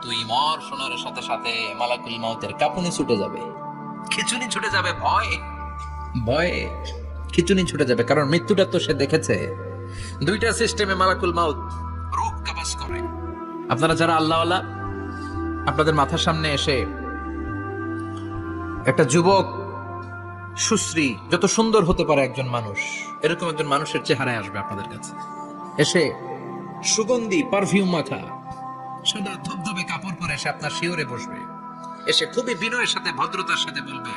তুই মর। শোনার সাথে সাথে মালাকুল মাউতের কাঁপুনি ছুটে যাবে, খিচুনি ছুটে যাবে, ভয়ে ভয়ে খিচুনি ছুটে যাবে, কারণ মৃত্যুটা তো সে দেখেছে। দুইটা সিস্টেমে মালাকুল মাউত রূহ কবজ করে। আপনারা যারা আল্লাহওয়ালা, আপনাদের মাথার সামনে এসে একটা যুবক, সুশ্রী, যত সুন্দর হতে পারে একজন মানুষ, এরকম একজন মানুষের চেহারায় আসবে আপনাদের কাছে। এসে সুগন্ধি পারফিউম মাখা, সাদা ধবধবে কাপড় পরে এসে আপনার শিওরে বসবে। এসে খুবই বিনয়ের সাথে, ভদ্রতার সাথে বলবে,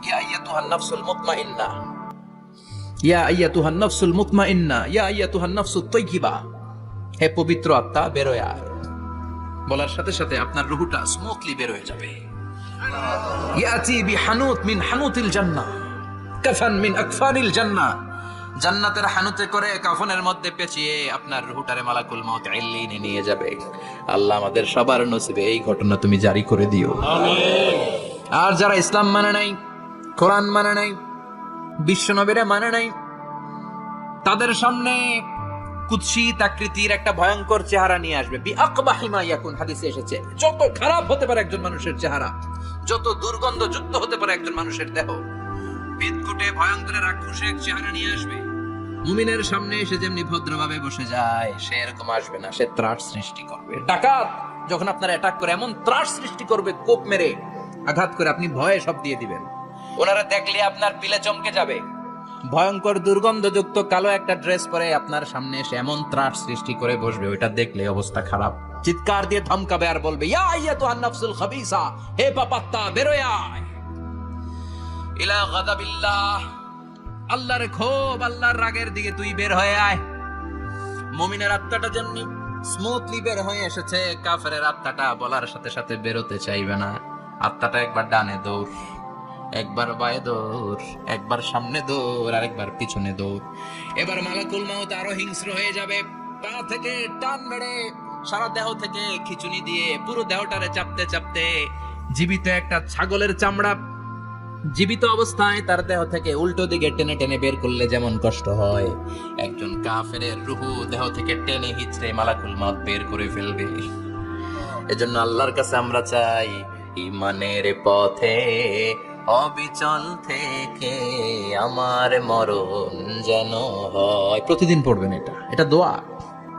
ইয়া আইয়াতুহান নাফসুল মুতমাইন্না, ইয়া আইয়াতুহান নাফসুল মুতমাইন্না, ইয়া আইয়াতুহান নাফসুত তাইয়্যিবা, হে পবিত্র আত্মা, বের হয়ে আয়। বলার সাথে সাথে আপনার রুহটা স্মুথলি বের হয়ে যাবে। ইয়াতি বিহানুত মিন হানুতিল জান্নাহ, কাফান মিন আকফানিল জান্নাহ, জান্নাতের হানুতে করে কাফনের মধ্যে পেঁচিয়ে আপনার রুহটারে মালাকুল মাউত ইল্লিনে নিয়ে যাবে। আল্লাহ আমাদের সবার নসিবে এই ঘটনা তুমি জারি করে দিও, আমিন। আর যারা ইসলাম মানে নাই, কোরআন মানে নাই, বিশ্ব নবীরে মানে নাই, তাদের সামনে কুৎসিত আকৃতির একটা ভয়ঙ্কর চেহারা নিয়ে আসবে। বিআকবাহি মা ইয়াকুন, হাদিসে এসেছে, যত খারাপ হতে পারে একজন মানুষের চেহারা, যত দুর্গন্ধযুক্ত হতে পারে একজন মানুষের দেহ, বিদকুটে ভয়ঙ্কর রাক্ষসের চেহারা নিয়ে আসবে। মুমিনের সামনে এসে যেমনি ভদ্রভাবে বসে যায়, সে এরকম আসবে না, সে ত্রাস সৃষ্টি করবে। ডাকাত যখন আপনার অ্যাটাক করে এমন ত্রাস সৃষ্টি করবে, কোপ মেরে আঘাত করে আপনি ভয়ে সব দিয়ে দিবেন। ওনারা দেখলে আপনার পিলে চমকে যাবে। ভয়ঙ্কর দুর্গন্ধযুক্ত কালো একটা ড্রেস পরে আপনার সামনে এসে এমন ত্রাস সৃষ্টি করে বসবে, ওইটা দেখলে অবস্থা খারাপ। চিৎকার দিয়ে ধমকাবে আর বলবে, ইয়া আইয়াতুহান নাফসুল খাবিসা, হে পাপাত্তা, বের হয়ে আয় ইলা গাদাবিল্লাহ, আল্লাহর ক্ষোভ, আল্লাহর রাগের দিকে তুই বের হয়ে আয়। মুমিনের আত্মাটা যেমনি স্মুথলি বের হয়ে এসেছে, কাফেরের আত্মাটা বলার সাথে সাথে বেরোতে চাইবে না। আত্মাটা একবার ডানে দৌড়, একবার বায়ে দৌড়, একবার সামনে দৌড়, আর একবার পিছনে দৌড়। এবার মালাকুল মাউত আরো হিংস্র হয়ে যাবে, পা থেকে টান মেরে সারা দেহ থেকে খিচুনি দিয়ে পুরো দেহটারে চাপতে চাপতে, জীবিত একটা ছাগলের চামড়া জীবিত অবস্থায় তার দেহ থেকে উল্টো দিকে টেনে টেনে বের করলে যেমন কষ্ট হয়, একজন কাফেরের রূহ দেহ থেকে টেনে হিচড়ে মালাকুল মাউত বের করে ফেলবে। এজন্য আল্লাহর কাছে আমরা চাই, ঈমানের পথে অবিচল থেকে আমার মরণ যেন হয়। প্রতিদিন পড়বেন এটা, এটা দোয়া।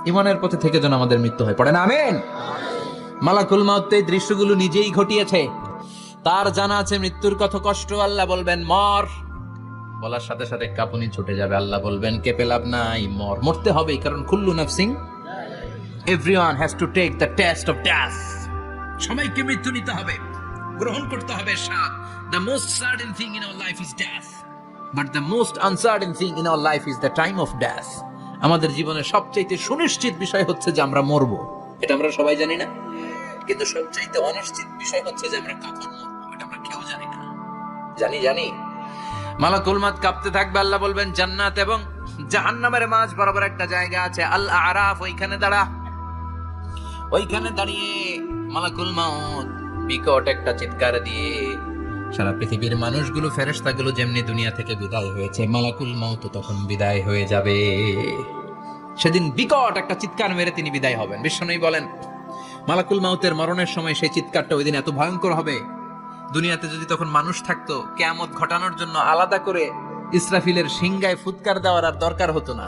ঈমানের পথে থেকে যেন আমাদের মৃত্যু হয়, পড়েন আমিন। মালাকুল মাউত এই দৃশ্যগুলো নিজেই ঘটিয়েছে, তার জানা আছে মৃত্যুর কত কষ্ট। আল্লাহ বলবেন মর, বলার সাথে সাথে কাঁপুনি ছুটে যাবে। আল্লাহ বলবেন কেঁপে লাভ নাই, মর, মরতে হবেই, কারণ কুল্লু নাফসিন, everyone has to take the test of death. সবাইকে মৃত্যু নিতে হবে, গ্রহণ করতে হবে স্বাদ। The most certain thing in our life is death, but the most uncertain thing in our life is the time of death. আমাদের জীবনের সবচাইতে সুনিশ্চিত বিষয় হচ্ছে যে আমরা মরবো, এটা আমরা সবাই জানি না, কিন্তু সবচাইতে অনিশ্চিত বিষয় হচ্ছে যে আমরা কখন মরবো, এটা আমরা কেউ জানি না। জানি মালাকুল মাউত কাঁপতে থাকবে, আল্লাহ বলবেন জান্নাত এবং জাহান্নামের মাঝ বরাবর একটা জায়গা আছে আল আরাফ, ওইখানে দাঁড়া। ওইখানে দাঁড়িয়ে মালাকুল মাউত বিকট একটা চিৎকার দিয়ে সারা পৃথিবীর মানুষগুলো, ফেরেশতাগুলো যেমনি দুনিয়া থেকে বিদায় হয়েছে, মালাকুল মাউত তখন বিদায় হয়ে যাবে। সেদিন বিকট একটা চিৎকার মেরে তিনি বিদায় হবেন। বিশ্বনবী বলেন মালাকুল মাউতের মরণের সময় সেই চিৎকারটা ওই দিন এত ভয়ঙ্কর হবে, দুনিয়াতে যদি তখন মানুষ থাকতো কিয়ামত ঘটানোর জন্য আলাদা করে ইসরাফিলের সিংগায় ফুৎকার দেওয়ার আর দরকার হতো না।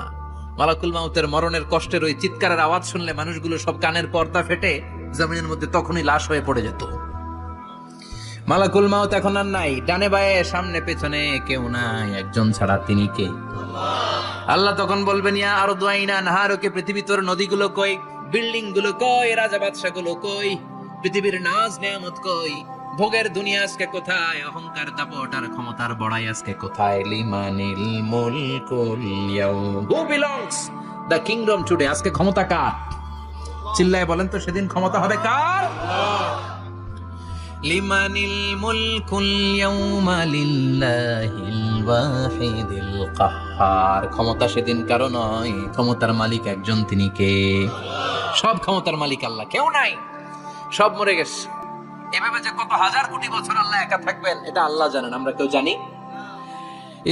মালাকুল মাউতের মরণের কষ্টের ওই চিৎকারের আওয়াজ শুনলে মানুষগুলো সব কানের পর্দা ফেটে জমিনের মধ্যে তখনই লাশ হয়ে পড়ে যেত। মালাকুল মাউত এখন আর নাই, ডানে বায়ে সামনে পেছনে কেউ নাই, একজন ছাড়া তিনি কে? আল্লাহ তখন বলবেন ইয়া আরদু আইনা নাহারুকে, পৃথিবী তোর নদীগুলো কই, বিল্ডিং গুলো কই, রাজা বাদশা গুলো কই, পৃথিবীর নাজ নেয়ামত কই, ভোগের দুনিয়া আজকে কোথায়, অহংকার দাপট আর ক্ষমতার বড়াই আজকে কোথায়? লিমানিল মুলকুল ইয়াউম, who belongs the kingdom today, আজকে ক্ষমতা কার? চিল্লায় বলেন তো সেদিন ক্ষমতা হবে কার? লিমানিল মুলকুল ইয়াউমা লিল্লাহিল ওয়াহিদিল কাহ্হার, ক্ষমতা সেদিন কারো নয়, ক্ষমতার মালিক একজন, তিনি কে? সব ক্ষমতার মালিক আল্লাহ, কেউ নাই, সব মরে গেছে। এভাবে যে কত হাজার কোটি বছর আল্লাহ একা থাকবেন এটা আল্লাহ জানেন, আমরা কেউ জানি?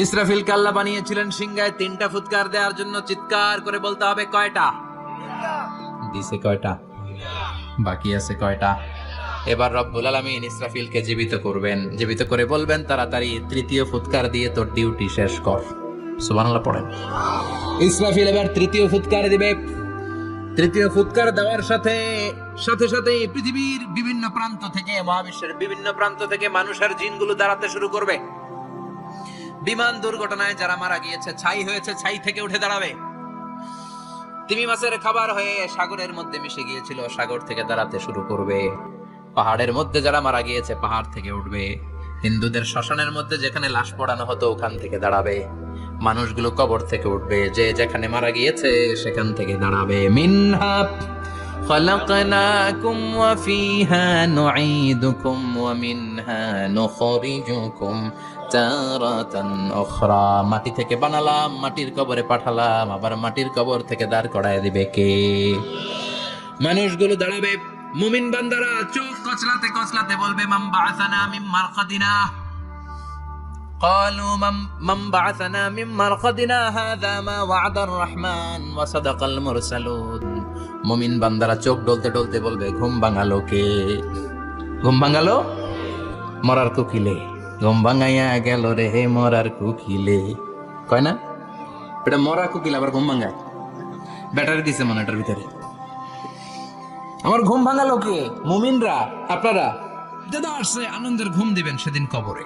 ইসরাফিল কে আল্লাহ বানিয়েছিলেন সিংহায় 3টা ফুৎকার দেওয়ার জন্য, চিৎকার করে বলতে হবে কয়টা? দিছে কয়টা? বাকি আছে কয়টা? এবার রব্বুল আলামিন ইসরাফিলকে জীবিত করবেন, জীবিত করে বলবেন তাড়াতাড়ি 3য় ফুৎকার দিয়ে তোর ডিউটি শেষ কর। সুবহানাল্লাহ পড়েন। ইসরাফিল এবার 3য় ফুৎকার দিবে। 3য় ফুৎকার দেওয়ার সাথে সাথে পৃথিবীর বিভিন্ন প্রান্ত থেকে, মহাবিশ্বের বিভিন্ন প্রান্ত থেকে মানুষের জিনগুলো দাঁড়াতে শুরু করবে। বিমান দুর্ঘটনায় যারা মারা গিয়েছে, ছাই হয়েছে, ছাই থেকে উঠে দাঁড়াবে। তিমি মাছের খাবার হয়ে সাগরের মধ্যে মিশে গিয়েছিল, সাগর থেকে দাঁড়াতে শুরু করবে। পাহাড়ের মধ্যে যারা মারা গিয়েছে পাহাড় থেকে উঠবে। হিন্দুদের শ্মশানের মধ্যে যেখানে লাশ পড়ানো হতো ওখান থেকে দাঁড়াবে। মানুষগুলো কবর থেকে উঠবে, যে যেখানে মারা গিয়েছে সেখান থেকে দাঁড়াবে। মিনহা খালাকনাকুম ওয়া ফিহা নুঈদুকুম ওয়া মিনহা নুখরিজুকুম তারাতান উখরা, মাটি থেকে বানালাম, মাটির কবরে পাঠালাম, আবার মাটির কবর থেকে দাঁড় করায় দিবে কে? মানুষগুলো দাঁড়াবে। মুমিন বান্দারা চোখ কচলাতে কচলাতে বলবে মান বাআসানা মিন মারকাদিনা, قالوا من بعثنا من مرقدنا هذا ما وعد الرحمن وصدق المرسلون। মুমিন বান্দারা চোখ ডলতে ডলতে বলবে ঘুম ভাঙালো কে? ঘুম ভাঙালো মরার কুকিলে, ঘুম ভাঙাইয়া গেল রে হে মরার কুকিলে। কয় না এটা মরা কুকিল আবার ঘুম ভাঙায়? ব্যাটারি দিছে মনে এটার ভিতরে। আমার ঘুম ভাঙালো কে? মুমিনরা, আপনারা দাদা আসছে আনন্দের ঘুম দিবেন সেদিন কবরে।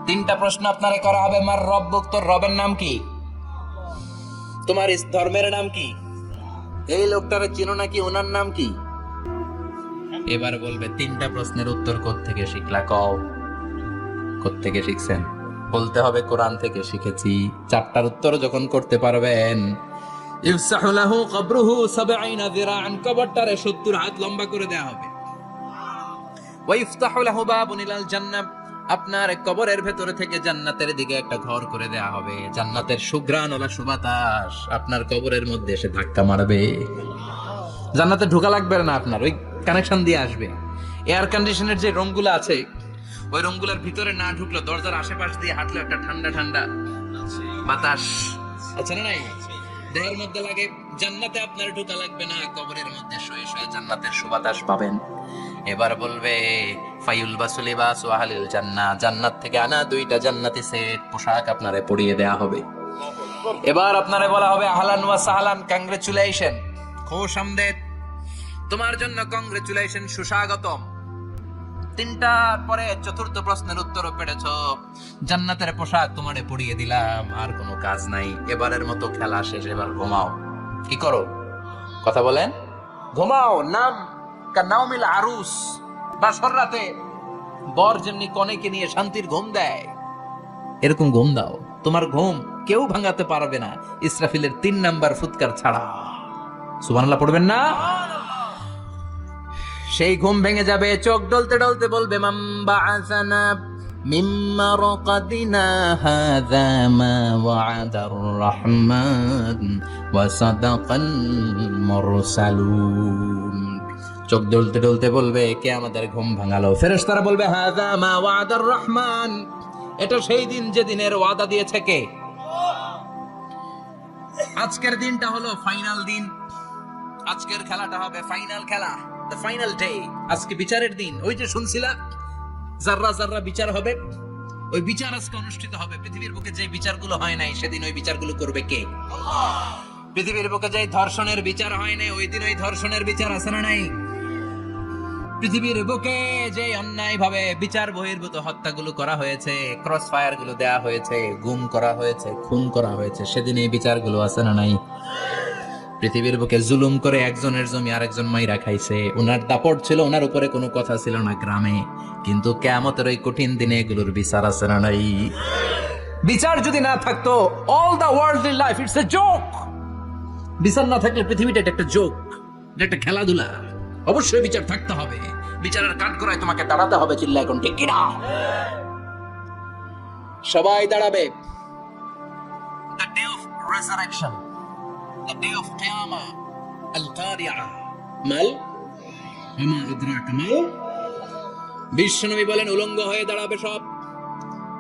3টা প্রশ্ন আপনারে করা হবে। মার রব্বুক, তোর রবের নাম কি? তোমার ধর্মের নাম কি? এই লোকটারে চিনো নাকি, ওনার নাম কি? এবার বলবে 3টা প্রশ্নের উত্তর কোত্থেকে শিখলা? কও কোত্থেকে শিখছেন? বলতে হবে কোরআন থেকে শিখেছি। 4টার উত্তর যখন করতে পারবেন, ইফসাহু লাহু কবরুহু 70 যিরাআন, কবরটারে 70 হাত লম্বা করে দেয়া হবে। ওয়া ইফতাহু লাহু বাবুন ইলাল জান্নাহ, আপনার কবরের ভেতরে থেকে জান্নাতের দিকে একটা ঘর করে দেয়া হবে। জান্নাতের সুঘ্রাণ ওলা সুবাতাস আপনার কবরের মধ্যে এসে ধাক্কা মারবে। জান্নাতে ঢোকা লাগবে না, আপনার ওই কানেকশন দিয়ে আসবে। এয়ার কন্ডিশনের যে রুমগুলো আছে ওই রুমগুলোর ভিতরে না ঢুকলো, দরজার আশেপাশ দিয়ে হাঁটলে একটা ঠান্ডা ঠান্ডা বাতাস আছে না নাই দেহের মধ্যে লাগে। জান্নাতে আপনার ঢোকা লাগবে না, কবরের মধ্যে শুয়ে শুয়ে জান্নাতের সুবাতাস পাবেন। এবার বলবে ফায়ুল বাসুলিবাস ওয়াহালিল জান্নাহ, জান্নাত থেকে আনা 2টা জান্নাতি সেট পোশাক আপনারে পরিয়ে দেয়া হবে। এবার আপনারে বলা হবে আহলান ওয়া সাহলান, কংগ্রেচুলেশন, খুশ আমদেদ, তোমার জন্য কংগ্রেচুলেশন, সুস্বাগতম। 3টার পরে 4র্থ প্রশ্নের উত্তরও পেরেছ, জান্নাতের পোশাক তোমারে পরিয়ে দিলাম, আর কোনো কাজ নাই, এবারের মতো খেলা শেষ, এবার ঘুমাও। কি করো? কথা বলেন। ঘুমাও। নাম কানাউমিল আরুস, বাসর রাতে বর যেমনি কনেকে নিয়ে শান্তির ঘুম দেয় এরকম ঘুম দাও। তোমার ঘুম কেউ ভাঙাতে পারবে না ইসরাফিলের 3 নাম্বার ফুৎকার ছাড়া। সুবহানাল্লাহ পড়বেন না? সেই ঘুম ভেঙে যাবে, চোখ ডলতে ডলতে বলবে মান বাআসানা মিম্মা রাকাদিনা হাযা মা ওয়া'দার রাহমান ওয়া সাদাকাল মুরসালুন। চোখ ডলতে ডলতে বলবে, কে আমাদের ঘুম ভাঙালো? ফেরেশতারা বলবে, হাযা মা ওয়া'দার রাহমান, এটা সেই দিন যে দিনের ওয়াদা দিয়েছে কে? আজকের দিনটা হলো ফাইনাল দিন। আজকের খেলাটা হবে ফাইনাল খেলা, দ্য ফাইনাল ডে। আজকে বিচারের দিন। ওই যে শুনছিলা যাররা যাররা বিচার হবে, ওই বিচার আজকে অনুষ্ঠিত হবে। পৃথিবীর বুকে যে বিচারগুলো হয় নাই সেদিন ওই বিচারগুলো করবে কে? আল্লাহ। পৃথিবীর বুকে যে ধর্ষণের বিচার হয় নাই ওই দিন ওই ধর্ষণের বিচার আছে না নাই? পৃথিবীর বুকে যে অন্যায় ভাবে বিচার বহির্ভূত হত্যাগুলো করা হয়েছে, ক্রস ফায়ার গুলো দেওয়া হয়েছে, গুম করা হয়েছে, খুন করা হয়েছে, সেদিন এই বিচারগুলো আছে না নাই? পৃথিবীর বুকে জুলুম করে একজনের জমি আরেকজন মাইরা খাইছে, ওনার দাপট ছিল, ওনার উপরে কোনো কথা ছিল না গ্রামে, কিন্তু কিয়ামতের ওই কঠিন দিনে এগুলোর বিচার আছে না নাই? বিচার যদি না থাকতো, all the worldly life it's a joke. বিচার না থাকলে পৃথিবীটা এটা একটা জোক, এটা একটা খেলাধুলা। অবশ্যই বিচার থাকতে হবে। বিচারের কাঠগড়ায় তোমাকে দাঁড়াতে হবে। চিল্লা এখন ঠিক কিনা? সবাই দাঁড়াবে। The day of resurrection, the day of qiyamah, al-qari'ah, mal ওমা আদরাকা মাল। বিশ্বনবী বলেন, উলঙ্গ হয়ে দাঁড়াবে সব।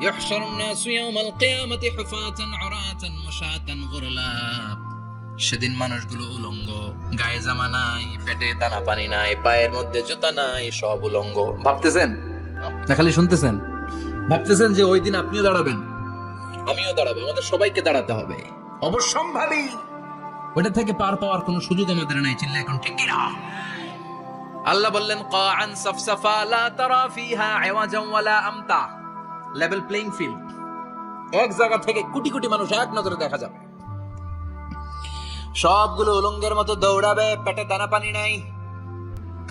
ইহশারুন নাসু ইয়াওমাল কিয়ামাতি হুফাতান উরাতান মুশাতান গুরলা। সেদিন মানুষগুলো উলঙ্গ, গায়ে জামা নাই, পেটে দানা পানি নাই, পায়ের মধ্যে জুতা নাই, সব উলঙ্গ। ভাবতেছেন না খালি শুনতেছেন? ভাবতেছেন যে ওই দিন আপনিও দাঁড়াবেন, আমিও দাঁড়াবো, আমাদের সবাইকে দাঁড়াতে হবে। অবশ্যম্ভাবী। ওটা থেকে পার পাওয়ার কোনো সুযোগ আমাদের নাই। চিল্লা এখন ঠিক কিনা? আল্লাহ বললেন, কাআন সাফসাফা লা তারা ফিহা আওয়াজান ওয়ালা আমতা। Level playing field. এক জায়গা থেকে কোটি কোটি মানুষ এক নজরে দেখা যাবে। সবগুলো উলঙ্গের মতো দৌড়াবে, পেটে দানা পানি নাই,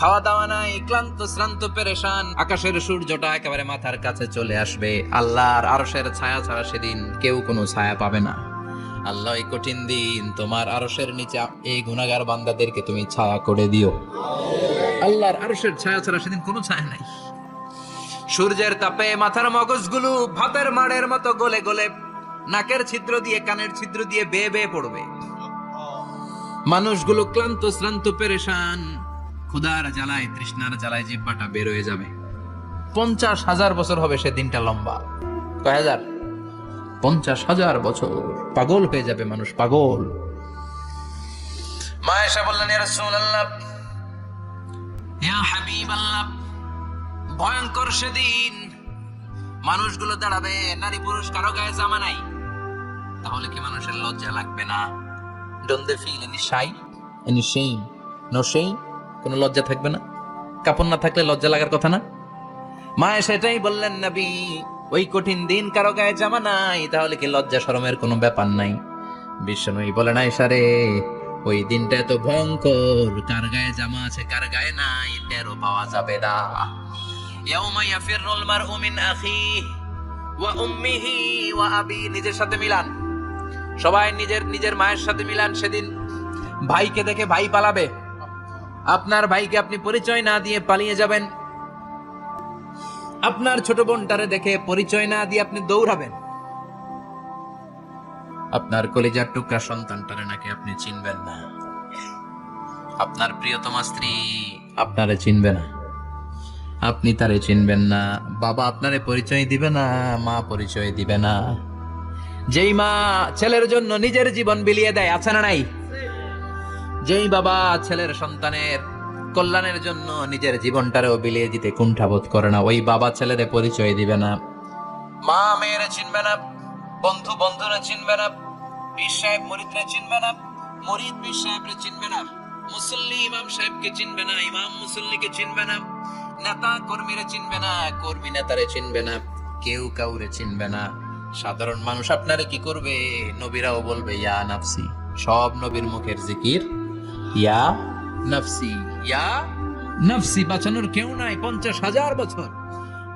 খাওয়া দাওয়া নাই, ক্লান্ত শ্রান্ত পেরেশান। আকাশের সূর্যটা একেবারে মাথার কাছে চলে আসবে। আল্লাহর আরশের ছায়া ছাড়া সেদিন কেউ কোনো ছায়া পাবে না। আল্লাহ, এই কঠিন দিন তোমার আরশের নিচে এই গুনাহগার বান্দাদেরকে তুমি ছায়া করে দিও। আল্লাহর আরশের ছায়া ছাড়া সেদিন কোনো ছায়া নাই। সূর্যের তাপে মাথার মগজগুলো ভাতের মাড়ের মতো গলে গলে নাকের ছিদ্র দিয়ে কানের ছিদ্র দিয়ে বেয়ে বেয়ে পড়বে। মানুষগুলো ক্লান্ত শ্রান্ত পেরেশান, ক্ষুধার জ্বালায় তৃষ্ণার জ্বালায় জিহ্বাটা বের হয়ে যাবে। 50,000 বছর হবে সেদিনটা লম্বা। কয় হাজার? 50,000 বছর। পাগল হয়ে যাবে মানুষ, পাগল। মা আয়েশা বললেন, ইয়া রাসূলুল্লাহ, ইয়া হাবিবাল্লাহ, ভয়ঙ্কর সেদিন। মানুষগুলো দাঁড়াবে, নারী পুরুষ কারো গায়ে জামা নাই। তাহলে কি মানুষের লজ্জা লাগবে না? Don't they feel any shy, any shame? No shame? কোনো লজ্জা থাকবে না? কাপড় না থাকলে লজ্জা লাগার কথা না? মা সেটাই বললেন, নবী, ওই কঠিন দিন কারো গায়ে জামা নাই, তাহলে কি লজ্জা শরমের কোনো ব্যাপার নাই? বিশ্বনবী বলেন, আয়েশা রে, ওই দিনটা এত ভয়ঙ্কর, কার গায়ে জামা আছে কার গায়ে নাই টেরও পাওয়া যাবে না। ইয়াউমা ইয়াফিরুল মারউ মিন আখিহি ওয়া উম্মিহি ওয়া আবি। নিজের সাথে মিলান, সবাই নিজের নিজের মায়ের সাথে মিলান। সেদিন ভাইকে দেখে ভাই পালাবে। আপনার ভাইকে আপনি পরিচয় না দিয়ে পালিয়ে যাবেন। আপনার ছোট বোনটারে দেখে পরিচয় না দিয়ে আপনি দৌড়াবেন। আপনার কলিজার টুকরা সন্তানটারে নাকি আপনি চিনবেন না। আপনার প্রিয়তমা স্ত্রী আপনারে চিনবে না, আপনি তারে চিনবেন না। বাবা আপনারে পরিচয় দিবে না, মা পরিচয় দিবে না। যেই মা ছেলের জন্য নিজের জীবন বিলিয়ে দেয়, আছে না নাই? যেই বাবা ছেলের সন্তানের কল্যাণের জন্য নিজের জীবনটারেও বিলিয়ে দিতে কুণ্ঠাবোধ করে না, ওই বাবা ছেলেরে পরিচয় দিবে না। মা মেয়েরে চিনবে না, বন্ধু বন্ধুরে চিনবে না, পীর সাহেব মুরিদরে চিনবে না, মুরিদ পীর সাহেবরে চিনবে না, মুসল্লি ইমাম সাহেবকে চিনবে না, ইমাম মুসল্লিকে চিনবে না, নেতা কর্মীরে চিনবে না, কর্মী নেতারে চিনবে না, কেউ কাউরে চিনবে না। সাধারণ মানুষ আপনারে কি করবে? নবীরাও বলবে ইয়া নাফসি। সব নবীর মুখের জিকির ইয়া নাফসি, ইয়া নাফসি। বাঁচানোর কেউ নাই। 50,000 বছর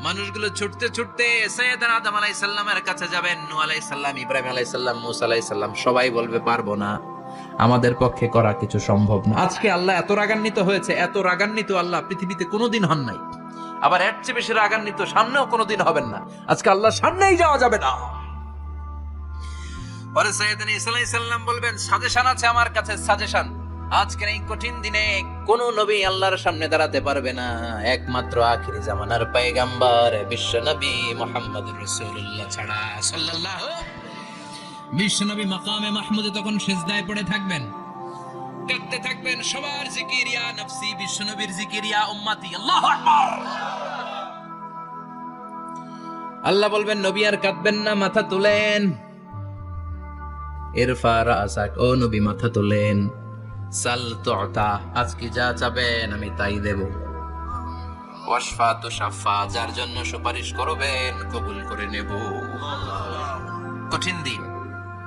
মানুষগুলো ছুটতে ছুটতে সৈয়দনা আদম আলাইহিস সালামের কাছে যাবেন। নূহ আলাইহিস সালাম, ইব্রাহিম আলাইহিস সালাম, মূসা আলাইহিস সালাম, সবাই বলবে পারবো না, আমাদের পক্ষে করা কিছু সম্ভব না। আজকে আল্লাহ এত রাগান্বিত হয়েছে, এত রাগান্বিত আল্লাহ পৃথিবীতে কোনোদিন হন নাই। আবার এর চেয়ে বেশি রাগান্বিত সামনেও কোনোদিন হবেন না। আজকে আল্লাহর সামনেই যাওয়া যাবে না। পরে সাইয়েদনা ঈসা আলাইহিস সালাম বলবেন, সাজেশন আছে আমার কাছে, সাজেশন। আজকের এই কঠিন দিনে কোন নবী আল্লাহর সামনে দাঁড়াতে পারবে না, একমাত্র আখিরি জামানার পয়গম্বর বিশ্ব নবী মুহাম্মদুর রাসূলুল্লাহ ছাড়া সাল্লাল্লাহু। বিশ্ব নবী মাকামে মাহমুদে তখন সিজদায় পড়ে থাকবেন, কাঁদতে থাকবেন, সবার জিকির ইয়া নফসি, বিশ্ব নবীর জিকির ইয়া উম্মতি, আল্লাহু আকবার। আল্লাহ বলবেন, নবী আর কাঁদবেন না, মাথা তুলেন। ইরফা রাসাক, ও নবী মাথা তোলেন। সাল তুতা, আজকে যা চাবেন আমি তাই দেব। ওয়াশফা তুশাফা, যার জন্য সুপারিশ করবেন কবুল করে নেব। কঠিন দিন,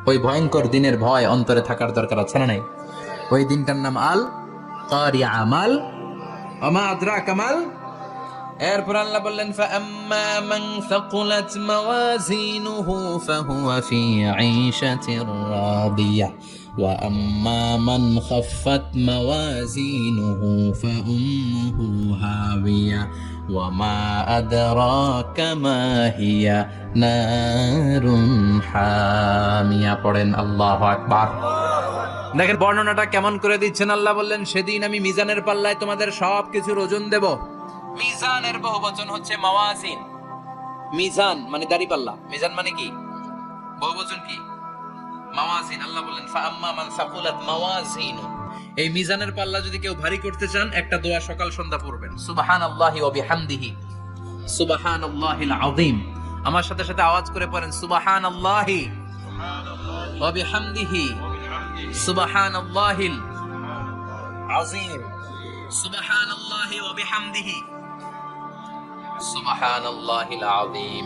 ওই ভয়ঙ্কর দিনের ভয় অন্তরে থাকার দরকার আছে না নাই? ওই দিনটার নাম আল কারিয়া, আমাল আমা আদরাকা মাল। এরপর আল্লাহ বললেন, ফাআম্মা মান সাকুলাত মাওয়াজিনুহু ফাহুয়া ফি ঈশাতির রাদিয়া ওয়া আম্মা মান খাফফাত মাওয়াজিনুহু ফাউম্মুহু হাবিয়া ওয়া মা আদরাকা মা হিয়া নারুন হামিয়া। পড়েন আল্লাহু আকবার। দেখেন বর্ণনাটা কেমন করে দিচ্ছেন আল্লাহ। বললেন, সেদিন আমি মিজানের পাল্লায় তোমাদের সবকিছুর ওজন দেব। মিজানের বহুবচন হচ্ছে মাওয়াজিন। মিজান মানে দাঁড়িপাল্লা, মিজান মানে কি? বহুবচন কি? মাওয়াজিন। আল্লাহ বললেন, ফাআম্মা মান সাকুলাত মাওয়াজিনু, এই মিজানের পাল্লা যদি কেউ ভারী করতে চান, একটা দোয়া সকাল সন্ধ্যা পড়বেন, সুবহানাল্লাহি ওয়া বিহামদিহি সুবহানাল্লাহিল আযীম। আমার সাথে সাথে আওয়াজ করে পড়েন, সুবহানাল্লাহি ওয়া বিহামদিহি সুবহানাল্লাহিল আযীম, সুবহানাল্লাহি ওয়া বিহামদিহি সুবহানাল্লাহিল আযীম।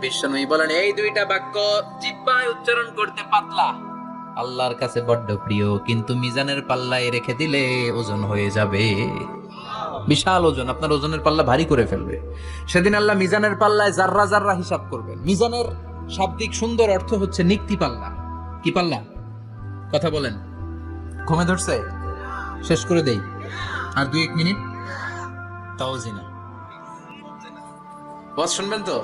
বিশ্বনবী বলেন, এই দুইটা বাক্য জিহ্বায় উচ্চারণ করতে পাতলা, আল্লাহর কাছে বড্ড প্রিয়, কিন্তু মিজানের পাল্লায় রেখে দিলে ওজন হয়ে যাবে, বিশাল ওজন, আপনার ওজনের পাল্লা ভারী করে ফেলবে। সেদিন আল্লাহ মিজানের পাল্লায় জাররা জাররা হিসাব করবেন। মিজানের শাব্দিক সুন্দর অর্থ হচ্ছে নিক্তি পাল্লা। কি পাল্লা? কথা বলেন, ঘুমে ধরছে? শেষ করে দেই, আর 2-1 মিনিট, তাও জিনা। বস শুনবেন তো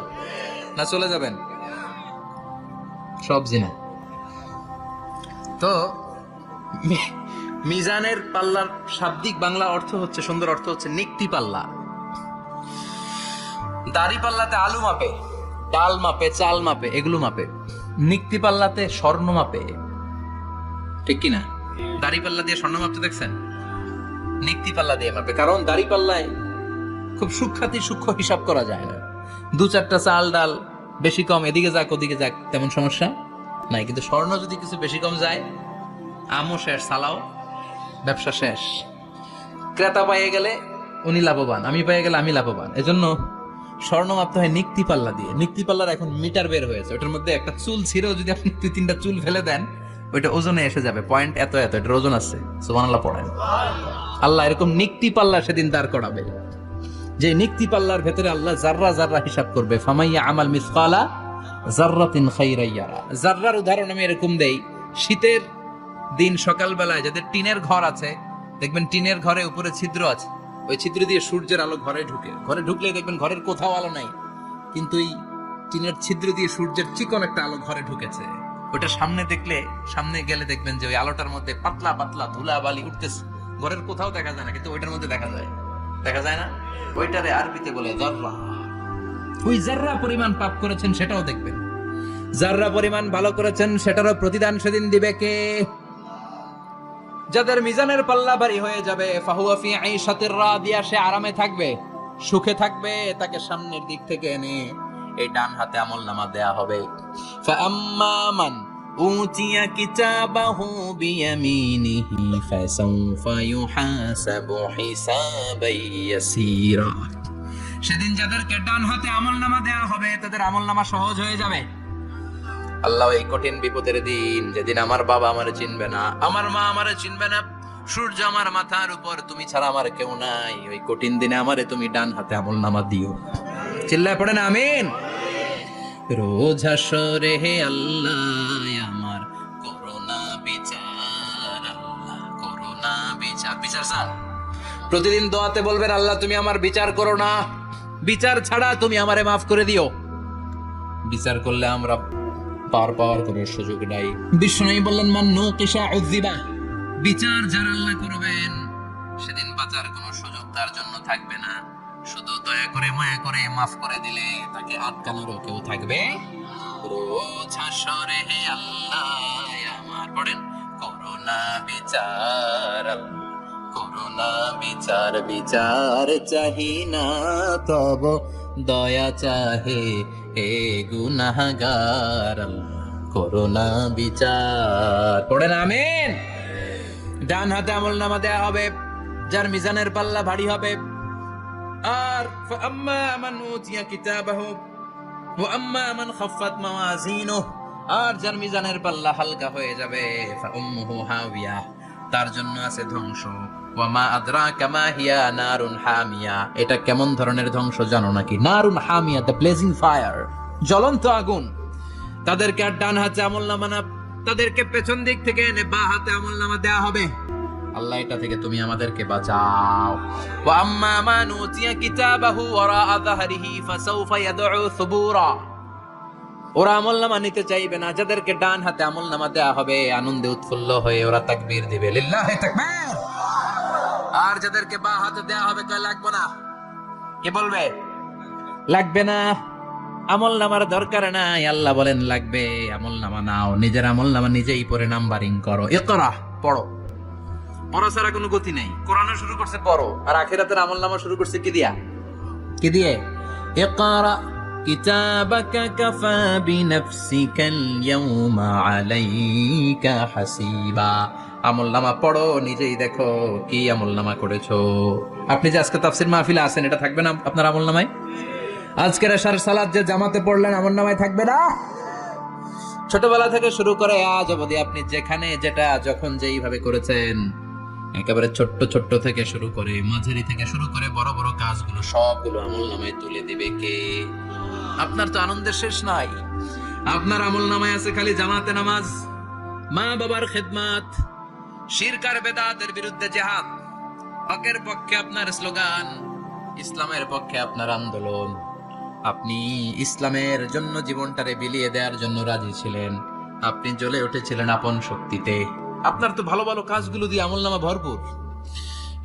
না চলে যাবেন? সব জিনা। তো মিজানের পাল্লার শাব্দিক বাংলা অর্থ হচ্ছে, সুন্দর অর্থ হচ্ছে নিক্তি পাল্লা। দাড়ি পাল্লাতে আলু মাপে, ডাল মাপে, চাল মাপে, এগুলো মাপে। নিক্তি পাল্লাতে স্বর্ণ মাপে, ঠিক কিনা? দাড়ি পাল্লা দিয়ে স্বর্ণ মাপতে দেখছেন? নিক্তি পাল্লা দিয়ে মাপে, কারণ দাড়ি পাল্লায় খুব সূক্ষ্ম হিসাব করা যায় না। 2-4টা চাল ডাল বেশি কম এদিকে যাক ওদিকে যাক তেমন সমস্যা নাই, কিন্তু স্বর্ণ যদি কিছু বেশি কম যায়, আমও শেষ, সালাও, ব্যবসা শেষ। ক্রেতা পাইয়ে গেলে উনি লাভবান, আমি পাইয়ে গেলে আমি লাভবান। এজন্য স্বর্ণ মাপতে হয় নিক্তি পাল্লা দিয়ে। নিক্তি পাল্লার এখন মিটার বের হয়েছে, ওটার মধ্যে একটা চুল ছিঁড়েও যদি আপনি 2-3টা চুল ফেলে দেন, ওইটা ওজনে এসে যাবে, পয়েন্ট এত এত, এটার ওজন আছে। সুবহানাল্লাহ পড়েন। আল্লাহ এরকম নিক্তি পাল্লা সেদিন দাঁড় করাবে, যে নিক্তি পাল্লার ভেতরে আল্লাহ জাররা জাররা হিসাব করবে। ফামাইয়া আমাল মিসকালা জাররাতিন খাইরান ইয়ারা। জাররার উদাহরণ আমি এরকম দেই, শীতের দিন সকালবেলায় যাদের টিনের ঘর আছে, দেখবেন টিনের ঘরে উপরে ছিদ্র আছে, ওই ছিদ্র দিয়ে সূর্যের আলো ঘরে ঢুকে। ঘরে ঢুকলে দেখবেন ঘরের কোথাও আলো নাই, কিন্তু এই টিনের ছিদ্র দিয়ে সূর্যের চিকন একটা আলো ঘরে ঢুকেছে। ওটা সামনে গেলে দেখবেন যে ওই আলোটার মধ্যে পাতলা পাতলা ধুলা বালি উঠতেছে, ঘরের কোথাও দেখা যায় না, কিন্তু ওইটার মধ্যে দেখা যায় না? ওইটারে আরবিতে বলে জাররা। ওই জাররা পরিমাণ পাপ করেছেন সেটাও দেখবেন, জাররা পরিমাণ ভালো করেছেন সেটারও প্রতিদান সেদিন দিবে কে? যাদের মিজানের পাল্লা ভারী হয়ে যাবে, ফাহুয়া ফি ঈশাতির রাদিয়া, সে আরামে থাকবে, সুখে থাকবে, তাকে সামনের দিক থেকে এনে এই ডান হাতে আমলনামা দেয়া হবে। ফাআম্মা মান উতিয়া কিতাবাহু বিয়ামিনিহি ফাসাউফা ইউহাসাবু হিসাবান ইয়াসীরা। সেদিন যাদেরকে ডান হাতে আমলনামা দেয়া হবে, তাদের আমলনামা সহজ হয়ে যাবে। আল্লাহ এই কঠিন বিপদের দিন, যেদিন আমার বাবা আমারে চিনবে না, আমার মা আমারে চিনবে না, সূর্য আমার মাথার উপর, তুমি ছাড়া আমার কেউ নাই, ওই কঠিন দিনে আমারে তুমি ডান হাতে আমলনামা দিও। চিল্লায় পড়েন আমিন। রোজ হাসরে হে আল্লাহ আমার করোনা বিচার, আল্লাহ করোনা বিচার। বিচার চান? প্রতিদিন দোয়াতে বলবেন, আল্লাহ তুমি আমার বিচার করো না। বিচার ছাড়া তুমি আমারে মাফ করে দিও। বিচার করলে আমরা পার পাওয়ার কোনো সুযোগ নাই। বিষ্ণু বললেন মান নুকিশা উযিবা, বিচার যারা আল্লাহ করবেন সেদিন বাঁচার কোনো সুযোগ তার জন্য থাকবে না। শুধু দয়া করে মায়া করে মাফ করে দিলে তাকে আটকানোরও কেউ থাকবে। রোজ হাসরে হে আল্লাহ আমার, পড়েন করোনা বিচার, করোনা বিচার, বিচার চাহি না তব দয়া চাহে হে গুনাহগার, করোনা বিচার। পড়েন আমিন। ডান হাতে আমলনামা দেয়া হবে যার মিজানের পাল্লা ভারী হবে। আর ফাআম্মা মান উতিয়া কিতাবাহু ওয়া আম্মা মান খাফফাত মাওয়াজিনুহু, আর যার মিজানের পাল্লা হালকা হয়ে যাবে ফাউম্মুহু হাওিয়া, তার জন্য আছে ধ্বংস। ওয়া মা আদরাকা মা হিয়া নারুন হামিয়া, এটা কেমন ধরনের ধ্বংস জানো নাকি? নারুন হামিয়া, দ্য ব্লেজিং ফায়ার, জ্বলন্ত আগুন। তাদেরকে আর ডান হাতে আমলনামা না, তাদেরকে পেছন দিক থেকে এনে বাঁ হাতে আমলনামা দেয়া হবে। আল্লাহ এটা থেকে তুমি আমাদেরকে বাঁচাও। ওয়া আম্মা মান উতিয়া কিতাবাহু ওয়ারা যাহরিহি ফাসাউফা ইয়াদউ সুবুরা, ওরা আমলনামা নিতে চাইবে না। যাদেরকে ডান হাতে আমলনামা দেয়া হবে আনন্দে উৎফুল্ল হয়ে ওরা তাকবীর দিবে, লিল্লাহি তাকবীর। আর যাদেরকে বাঁ হাতে দেয়া হবে তা লাগবে না। কে বলবে লাগবে না? আমলনামার দরকার নাই, আল্লাহ বলেন লাগবে। আমলনামা নাও, নিজের আমলনামা নিজেই পড়ে নাম্বারিং করো। ইকরা, পড়ো। পড়া ছাড়া কোনো গতি নেই। কোরআন শুরু করছে পড়ো, আর আখিরাতের আমলনামা শুরু করছে কি দিয়া? কি দিয়ে? ইকরা কিতাবাকা কাফা বিনাফসিকাল ইয়াউমা আলাইকা হাসিবা। আমলনামা পড়ো, নিজেই দেখো কি আমলনামা করেছো। আপনি যে আজকে তাফসীর মাহফিলে আছেন, এটা থাকবে না আপনার আমলনামায়? আজকের এশার সালাত যে জামাতে পড়লেন, আমলনামায় থাকবে না? ছোটবেলা থেকে শুরু করে আজ অবধি আপনি যেখানে যেটা যখন যেইভাবে করেছেন, একেবারে ছোট্ট ছোট্ট থেকে শুরু করে মাঝারি থেকে শুরু করে বড় বড় কাজগুলো সবগুলো আমলনামায় তুলে দিবে কে? আপনার তো আনন্দের শেষ নাই। আপনার আমলনামায় আছে খালি জামাতে নামাজ, মা বাবার খেদমত, শিরক আর বেদাতের বিরুদ্ধে জিহাদ, হকের পক্ষে আপনার স্লোগান, ইসলামের পক্ষে আপনার আন্দোলন। আপনি ইসলামের জন্য জীবনটারে বিলিয়ে দেওয়ার জন্য রাজি ছিলেন। আপনি জ্বলে উঠেছিলেন আপন শক্তিতে। আপনার তো ভালো ভালো কাজগুলো দিয়ে আমলনামা ভরপুর।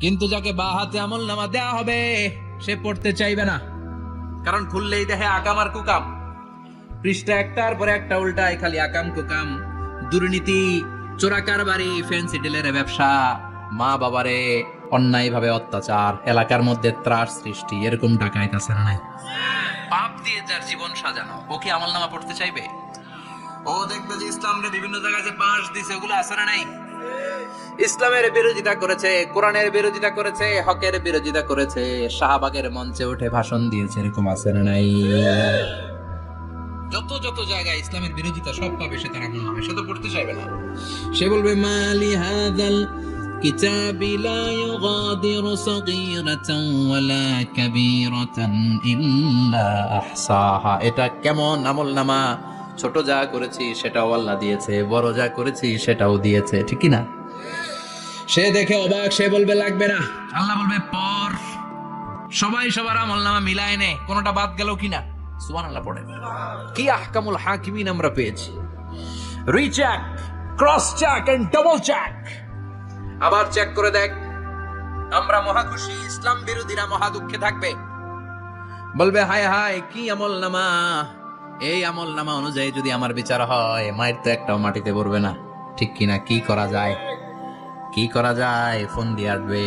কিন্তু যাকে বাঁ হাতে আমলনামা দেয়া হবে সে পড়তে চাইবে না, কারণ খুললেই দেখে আকাম আর কুকাম। পৃষ্ঠা একটার পরে একটা উল্টায় খালি আকাম কুকাম, দুর্নীতি, চোরাকারবারি, ফ্যান্সি ডিলের ব্যবসা, মা বাবারে অন্যায়ভাবে অত্যাচার, এলাকার মধ্যে ত্রাস সৃষ্টি, এরকম ডাকাইত আছে না? পাপ দিয়ে যার জীবন সাজানো, ও কি আমলনামা পড়তে চাইবে? ও দেখবে যে ইসলামে বিভিন্ন জায়গায় যে পাশ দিছে ওগুলো আছে না নাই? ইসলামের বিরোধিতা করেছে, কোরআনের বিরোধিতা করেছে, হকের বিরোধিতা করেছে, শাহবাগের মঞ্চে উঠে ভাষণ দিয়েছে, এরকম আছে না নাই? যত যত জায়গায় ইসলামের বিরোধিতা সব পাবে সে, তার আমলনামায় সে তো পড়তে চাইবে না। সে বলবে মালি হাযাল কিতাবি লা ইউগাদিরু সাগীরাতান ওয়ালা কাবীরাতান ইল্লা আহসাহা। এটা কেমন আমলনামা? ছোট যা করেছি সেটাও আল্লাহ দিয়েছে, বড় যা করেছি সেটাও দিয়েছে, ঠিক কি না? সে দেখে অবাক, সে বলবে লাগবে না। আল্লাহ বলবে পড়। সবাই সবার আমলনামা মিলায় নে, কোনটা বাদ গেল কিনা। সুবহানাল্লাহ পড়ে। কি আহকামুল হাকিমিন আমরা পেয়েছি। Recheck, cross check and double check. আবার চেক করে দেখ। আমরা মহা খুশি, ইসলাম বিরোধীরা মহা দুঃখে থাকবে। বলবে হায় হায় কি আমলনামা, এই আমলনামা অনুযায়ী যদি আমার বিচার হয়, মায়ের তো একটাও মাটিতে পড়বে না, ঠিক কিনা? কি করা যায়, কি করা যায়? ফোন দিয়ে আসবে।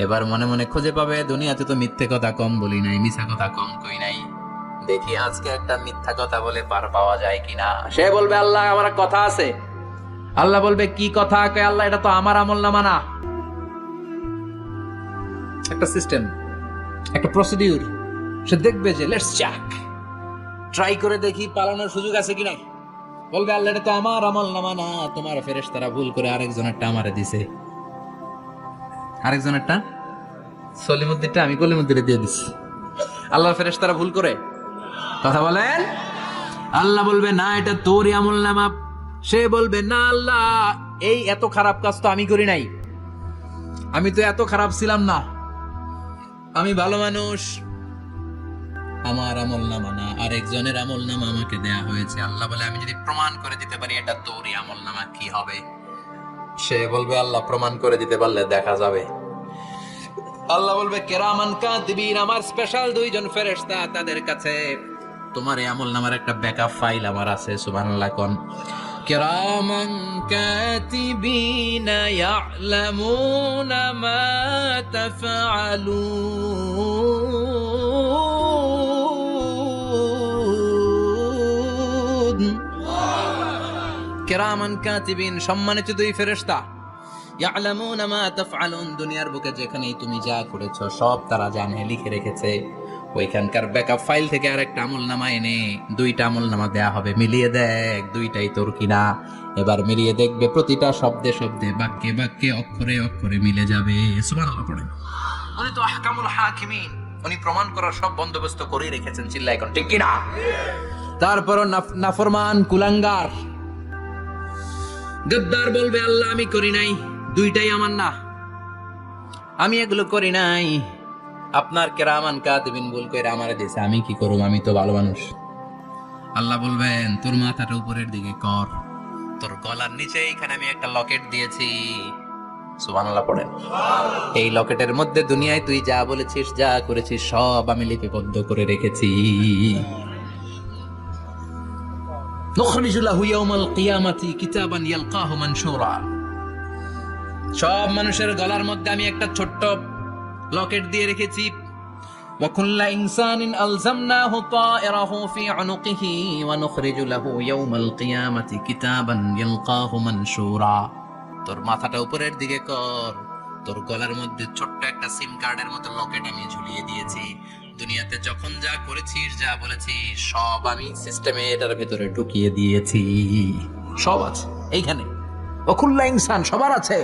এবার মনে মনে খুঁজে পাবে দুনিয়াতে তো মিথ্যে কথা কম বলি নাই, মিথ্যা কথা কম কই নাই, দেখি আজকে একটা মিথ্যা কথা বলে পার পাওয়া যায় কিনা। সে বলবে আল্লাহ আমার কথা আছে। আল্লাহ বলবে কি কথা? কে আল্লাহ, এটা তো আমার আমলনামা না। একটা সিস্টেম, একটা প্রসিডিউর। সে দেখবে যে লেটস চেক, ট্রাই করে দেখি পালানোর সুযোগ আছে কিনা। বলবে আল্লাহ এটা তো আমার আমলনামা না, তোমার ফেরেশতারা ভুল করে আরেকজনেরটা আমারে দিছে। আরেকজনেরটা সলিমুদ্দিনটা আমি কলিমুদ্দিনে দিয়ে দিছি। আল্লাহর ফেরেশতারা ভুল করে কথা বলেন। আল্লাহ বলবে না এটা তোরই আমলনামা। সে বলবে না আল্লাহ, এই এত খারাপ কাজ তো আমি করি নাই, আমি তো এত খারাপ ছিলাম না, আমি ভালো মানুষ, আমার আমল নামা না, আরেকজনের আমল নামা আমাকে দেয়া হয়েছে। আল্লাহ বলে আমি যদি প্রমাণ করে দিতে পারি এটা তোরই আমল নামা, কি হবে? সে বলবে আল্লাহ প্রমাণ করে দিতে পারলে দেখা যাবে। আল্লাহ বলবে কেরামান কাতিবিন, আমার স্পেশাল দুইজন ফেরেশতা, তাদের কাছে তোমার এই আমল নামার একটা ব্যাকআপ ফাইল আমার আছে। সুবহানাল্লাহ কোন কেরামান কাতিবিন ইয়ালামুনা মা তাফআলুন। কেরামান কাতিবিন সম্মানিত দুই ফেরেশতা, ইয়ালামুনা মা তাফআলুন, দুনিয়ার বুকে যেখানেই তুমি যা করেছো সব তারা জানে, লিখে রেখেছে। ওইখানকার ব্যাকআপ ফাইল থেকে আরেকটা আমলনামা এনে দুইটা আমলনামা দেয়া হবে, মিলিয়ে দেখ দুইটাই তোর কিনা। এবার মিলিয়ে দেখবে প্রতিটা শব্দে শব্দে, বাক্যে বাক্যে, অক্ষরে অক্ষরে মিলে যাবে। সুবহানাল্লাহ পড়েন। উনি তো আহকামুল হাকিমিন, উনি প্রমাণ করার সব বন্দোবস্ত করে রেখেছেন। চিল্লায় এখন ঠিক কিনা? তারপরও নাফরমান কুলাঙ্গার গদ্দার বলবে আল্লাহ আমি করি নাই, দুইটাই আমার না, আমি এগুলো করি নাই। আপনার কেরামান কাতিবিন ভুল করে আমারে দিয়েছে, আমি কি করব? আমি তো ভালো মানুষ। আল্লাহ বলবেন তোর মাথাটা উপরের দিকে কর, তোর গলার নিচে এখানে আমি একটা লকেট দিয়েছি। সুবহানাল্লাহ পড়েন। এই লকেটের মধ্যে দুনিয়ায় তুই যা বলেছিস, যা করেছিস সব আমি লিপিবদ্ধ করে রেখেছি। নুখরিজু লাহু ইয়াওমাল কিয়ামাতি কিতাবান ইয়ালকাহু মানশুরা। সব মানুষের গলার মধ্যে আমি একটা ছোট্ট লকেট দিয়ে রেখেছি। ওয়া কুল্লা ইনসানিন আলজামনাহু তায়রাহু ফি উনুকিহি ওয়া নুখরিজু লাহু ইয়াওমাল কিয়ামাতি কিতাবান ইয়ালকাহু মানশুরা। তোর মাথাটা উপরের দিকে কর, তোর গলার মধ্যে ছোট্ট একটা সিম কার্ডের মতো লকেট আমি ঝুলিয়ে দিয়েছি। দুনিয়াতে যখন যা করেছিস, যা বলেছিস সব আমি সিস্টেমে এটার ভেতরে ঢুকিয়ে দিয়েছি। সব আছে এইখানে। ওয়া কুল্লা ইনসান, সবার আছে।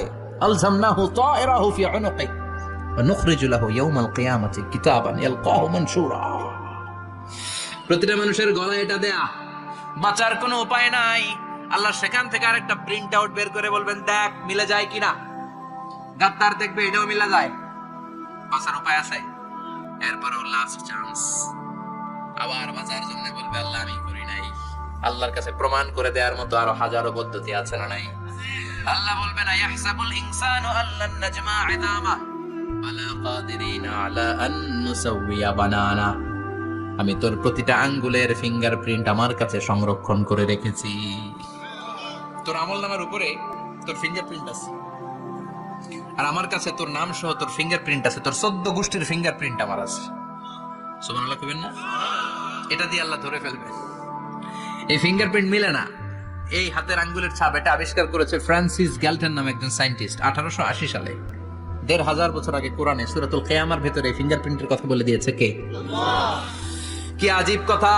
আলজামনাহু তায়রাহু ফি উনুকিহি ওয়া নুখরিজু লাহু ইয়াওমাল কিয়ামাতি কিতাবান ইয়ালকাহু মানশুরা। প্রতিটা মানুষের গলায় এটা দেয়া, বাঁচার কোনো উপায় নাই। আল্লাহ সেখান থেকে আরেকটা প্রিন্ট আউট বের করে বলবেন দেখ মিলে যায় কিনা। গাদ্দার দেখবে এটাও মিলে যায়, বাঁচার উপায় আছে। এরপরও লাস্ট চান্স, আবার বাঁচার জন্য বলবে আল্লাহ আমি করি নাই। আল্লাহর কাছে প্রমাণ করে দেওয়ার মতো আরো হাজারো পদ্ধতি আছে না নাই? আল্লাহ বলবেন আয়াহসাবুল ইনসানু আল্লান নাজমা ইদামা বালা কাদিরিনা আলা আন নুসাওয়িয়া বানানা। আমি তোর প্রতিটা আঙ্গুলের ফিঙ্গারপ্রিন্ট আমার কাছে সংরক্ষণ করে রেখেছি। তোর আমলনামার উপরে তোর ফিঙ্গারপ্রিন্ট আছে, আর আমার কাছে তোর নাম সহ তোর ফিঙ্গারপ্রিন্ট আছে, তোর 14 গোষ্ঠীর ফিঙ্গারপ্রিন্ট আমার আছে। সুবহানাল্লাহ কইবেন না? এটা দিয়ে আল্লাহ ধরে ফেলবে। এই ফিঙ্গারপ্রিন্ট মিলে না, এই হাতের আঙ্গুলের ছাপ, এটা আবিষ্কার করেছে ফ্রান্সিস গ্যালটন নামে একজন সায়েন্টিস্ট 1880 সালে। 1500 বছর আগে কোরআনে সূরাতুল কিয়ামার ভেতরে ফিঙ্গারপ্রিন্টের কথা বলে দিয়েছে কে? আল্লাহ। কি আজীব কথা!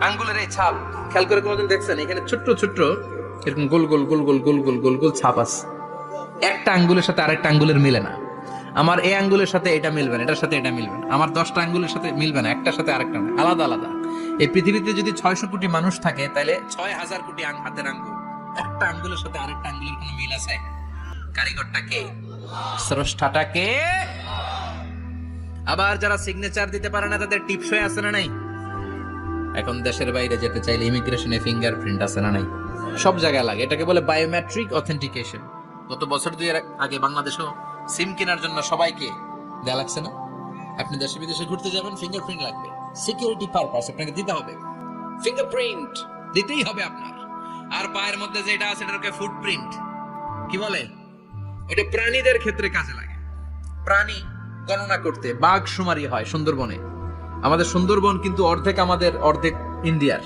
আঙ্গুলের এই ছাপ খেয়াল করে কোনোদিন দেখছেন? এখানে ছোট্ট ছোট্ট এরকম গোল গোল গোল গোল গোল গোল গোল গোল ছাপ আছে। একটা আঙ্গুলের সাথে আরেকটা আঙ্গুলের মিলে না। আমার এই আঙ্গুলের সাথে এটা মিলবে না, এটার সাথে এটা মিলবে না। আমার 10টা আঙ্গুলের সাথে মিলবে না, একটার সাথে আরেকটা না, আলাদা আলাদা। এই পৃথিবীতে যদি 600 কোটি মানুষ থাকে তাহলে 6000 কোটি হাতের আঙ্গুল, একটা আঙ্গুলের সাথে আরেকটা আঙ্গুলের কোনো মিল আছে? কারিগরটা কে? স্রষ্টাটা কে? আবার যারা সিগনেচার দিতে পারে না তাদের টিপসই আছে না নাই? এখন দেশের বাইরে যেতে চাইলে ইমিগ্রেশনে ফিঙ্গারপ্রিন্ট আছে না নাই? সব জায়গায় লাগে। এটাকে বলে বায়োমেট্রিক অথেন্টিকেশন। গত বছর 2 আগে বাংলাদেশেও সিম কেনার জন্য সবাইকে দেয়া লাগছে না? আপনি দেশে বিদেশে ঘুরতে যাবেন, ফিঙ্গারপ্রিন্ট লাগবে, সিকিউরিটি পারপাস আপনাকে দিতে হবে। ফিঙ্গারপ্রিন্ট দিতেই হবে আপনার। আর পায়ের মধ্যে যেটা আছে এটাকে ফুটপ্রিন্ট কি বলে? এটা প্রাণীদের ক্ষেত্রে কাজে লাগে। প্রাণী গণনা করতে বাঘ শুমারি হয় সুন্দরবনে। আমাদের সুন্দরবন কিন্তু অর্ধেক আমাদের, অর্ধেক ইন্ডিয়ার।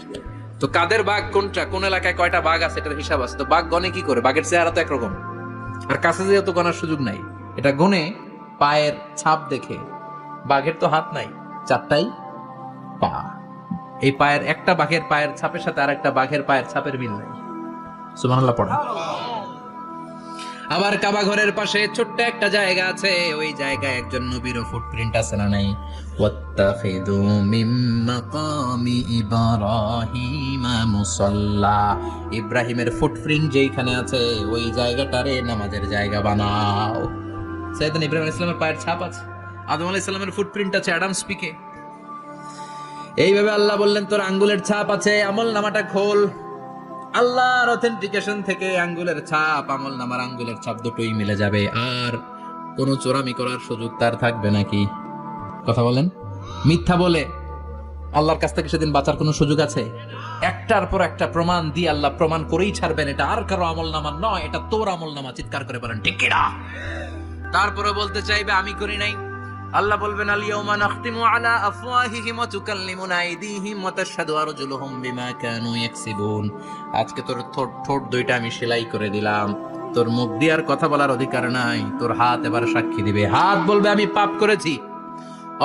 তো কাদের বাঘ কোনটা, কোন এলাকায় কয়টা বাঘ আছে এটার হিসাব আছে। তো বাঘ গনে কি করে? বাঘের চেহারা তো একরকম, আর কাছে যেহেতু তো গনার সুযোগ নাই। এটা গনে পায়ের ছাপ দেখে। বাঘের তো হাত নাই, 4টাই পা। এই পায়ের একটা বাঘের পায়ের ছাপের সাথে আর একটা বাঘের পায়ের ছাপের মিল নাই। সুবহানাল্লাহ পড়া। আবার কাবা ঘরের পাশে ছোট্ট একটা জায়গা আছে, ওই জায়গায় একজন নবীর ফুটপ্রিন্ট আছে না নাই? ওয়াত্তাখিযু মিন মাকামি ইব্রাহিম মুসাল্লা। ইব্রাহিমের ফুটপ্রিন্ট যেখানে আছে ওই জায়গাটারে নামাজের জায়গা বানাও। সাইয়েদনা ইব্রাহিম আলাইহিস সালামের পায়ের ছাপ আছে, আদম আলাইহিস সালামের ফুটপ্রিন্ট আছে অ্যাডামস পিকে। এইভাবে আল্লাহ বললেন তোর আঙ্গুলের ছাপ আছে, আমল নামাটা খোল। আল্লাহর অথেন্টিকেশন থেকে আঙ্গুলের ছাপ, আমল নামার আঙ্গুলের ছাপ দুটোই মিলে যাবে, আর কোনো চোরামি করার সুযোগ তার থাকবে নাকি? কথা বলেন। মিথ্যা বলে আল্লাহর কাছ থেকে সেদিন বাঁচার কোনো সুযোগ আছে? একটার পর একটা প্রমাণ দিয়ে আল্লাহ প্রমাণ করেই ছাড়বেন, এটা আর কারো আমল নামা নয়, এটা তোর আমল নামা। চিৎকার করে বলেন ঠিক কি না? তারপরে বলতে চাইবে আমি করি নাই। আল্লাহ বলবেন আল-ইয়াওমা নাখতিমু আলা আফওয়াহিহিম ওয়া তুকাল্লিমুনা আইদিহিম ওয়া তাশহাদু আরজুলুহুম বিমা কানু ইয়াকসিবুন। আজকে তোর ঠোঁট দুইটা আমি সেলাই করে দিলাম, তোর মুখ দিয়ে আর কথা বলার অধিকার নাই, তোর হাত এবার সাক্ষী দিবে। হাত বলবে আমি পাপ করেছি,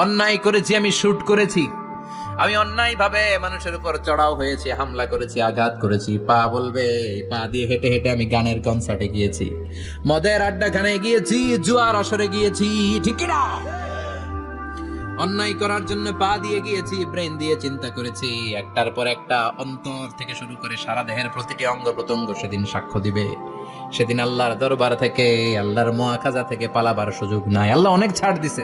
অন্যায় করেছি, আমি শুট করেছি, আমি অন্যায় ভাবে মানুষের উপর চড়াও হয়েছি, হামলা করেছি, আঘাত করেছি। পা বলবে, পা দিয়ে হেঁটে হেঁটে আমি গানের কনসার্টে গিয়েছি, মদের আড্ডাখানায় গিয়েছি, জুয়ার আসরে গিয়েছি, ঠিক কি না? অন্যায় করার জন্য পা দিয়ে গিয়েছি, ব্রেন দিয়ে চিন্তা করেছি। একটার পর একটা অন্তর থেকে শুরু করে সারা দেহের প্রতিটি অঙ্গ প্রত্যঙ্গ সেদিন সাক্ষ্য দিবে। সেদিন আল্লাহর দরবার থেকে, আল্লাহর মুআখাজা থেকে পালাবার সুযোগ নাই। আল্লাহ অনেক ছাড় দিছে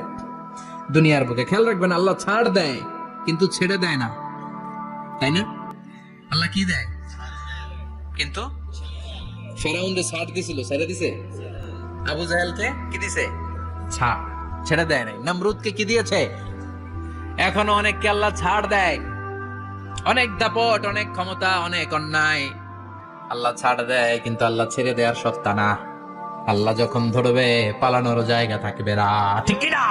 দুনিয়ার বুকে। খেয়াল রাখবেন, আল্লাহ ছাড় দেয় কিন্তু ছেড়ে দেয় না, তাই না? আল্লাহ কি দেয়? কিন্তু ফেরাউনকে ছাড় দিছিল, ছেড়ে দিছে। আবু জাহেলকে কি দিছে? ছাড়, ছেড়ে দেয় নাই। নমরুদকে কি দিয়েছে? এখনো অনেককে আল্লাহ ছাড় দেয়। অনেক দাপট, অনেক ক্ষমতা, অনেক অন্যায় আল্লাহ ছাড় দেয়, কিন্তু আল্লাহ ছেড়ে দেওয়ার সত্তা না। আল্লাহ যখন ধরবে পালানোর জায়গা থাকবে না, ঠিক কি না?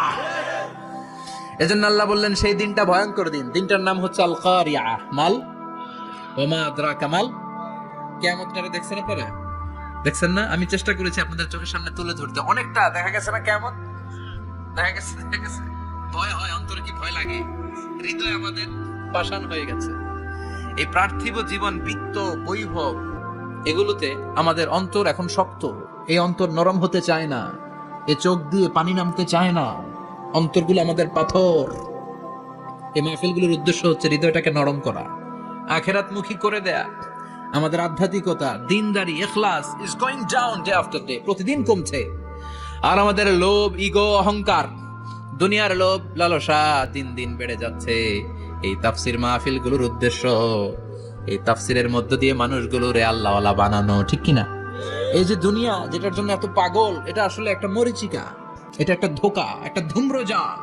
এজন্য আল্লাহ বললেন সেই দিনটা ভয়ঙ্কর দিন। দিনটার নাম হচ্ছে আল কারিয়া। মাল ওমা আদরাকা মাল। কিয়ামতটারে দেখছেন আপনারা? দেখছেন না? আমি চেষ্টা করেছি আপনাদের চোখের সামনে তুলে ধরতে। অনেকটা দেখা গেছে না কিয়ামত? দেখা গেছে। ভয় হয়, অন্তরে কি ভয় লাগে? হৃদয় আমাদের পাষাণ হয়ে গেছে। এই পার্থিব জীবন, বিত্ত, বৈভব, এগুলোতে আমাদের অন্তর এখন শক্ত। এই অন্তর নরম হতে চায় না, এ চোখ দিয়ে পানি নামতে চায় না, অন্তরগুলো আমাদের পাথর। এই মাহফিলগুলোর উদ্দেশ্য হচ্ছে হৃদয়টাকে নরম করা, আখেরাতমুখী করে দেয়া। আমাদের আধ্যাত্মিকতা, দিনদারি, ইখলাস is going down day after day, প্রতিদিন কমছে। আর আমাদের লোভ, ইগো, অহংকার, দুনিয়ার লোভ, লালসা দিন দিন বেড়ে যাচ্ছে। এই তাফসির মাহফিলগুলোর উদ্দেশ্য এই তাফসিরের মধ্য দিয়ে মানুষগুলোরে আল্লাহওয়ালা বানানো, ঠিক কিনা? এই যে দুনিয়া যেটার জন্য এত পাগল, এটা আসলে একটা মরিচিকা, এটা একটা ধোঁকা, একটা ধূম্রজাল।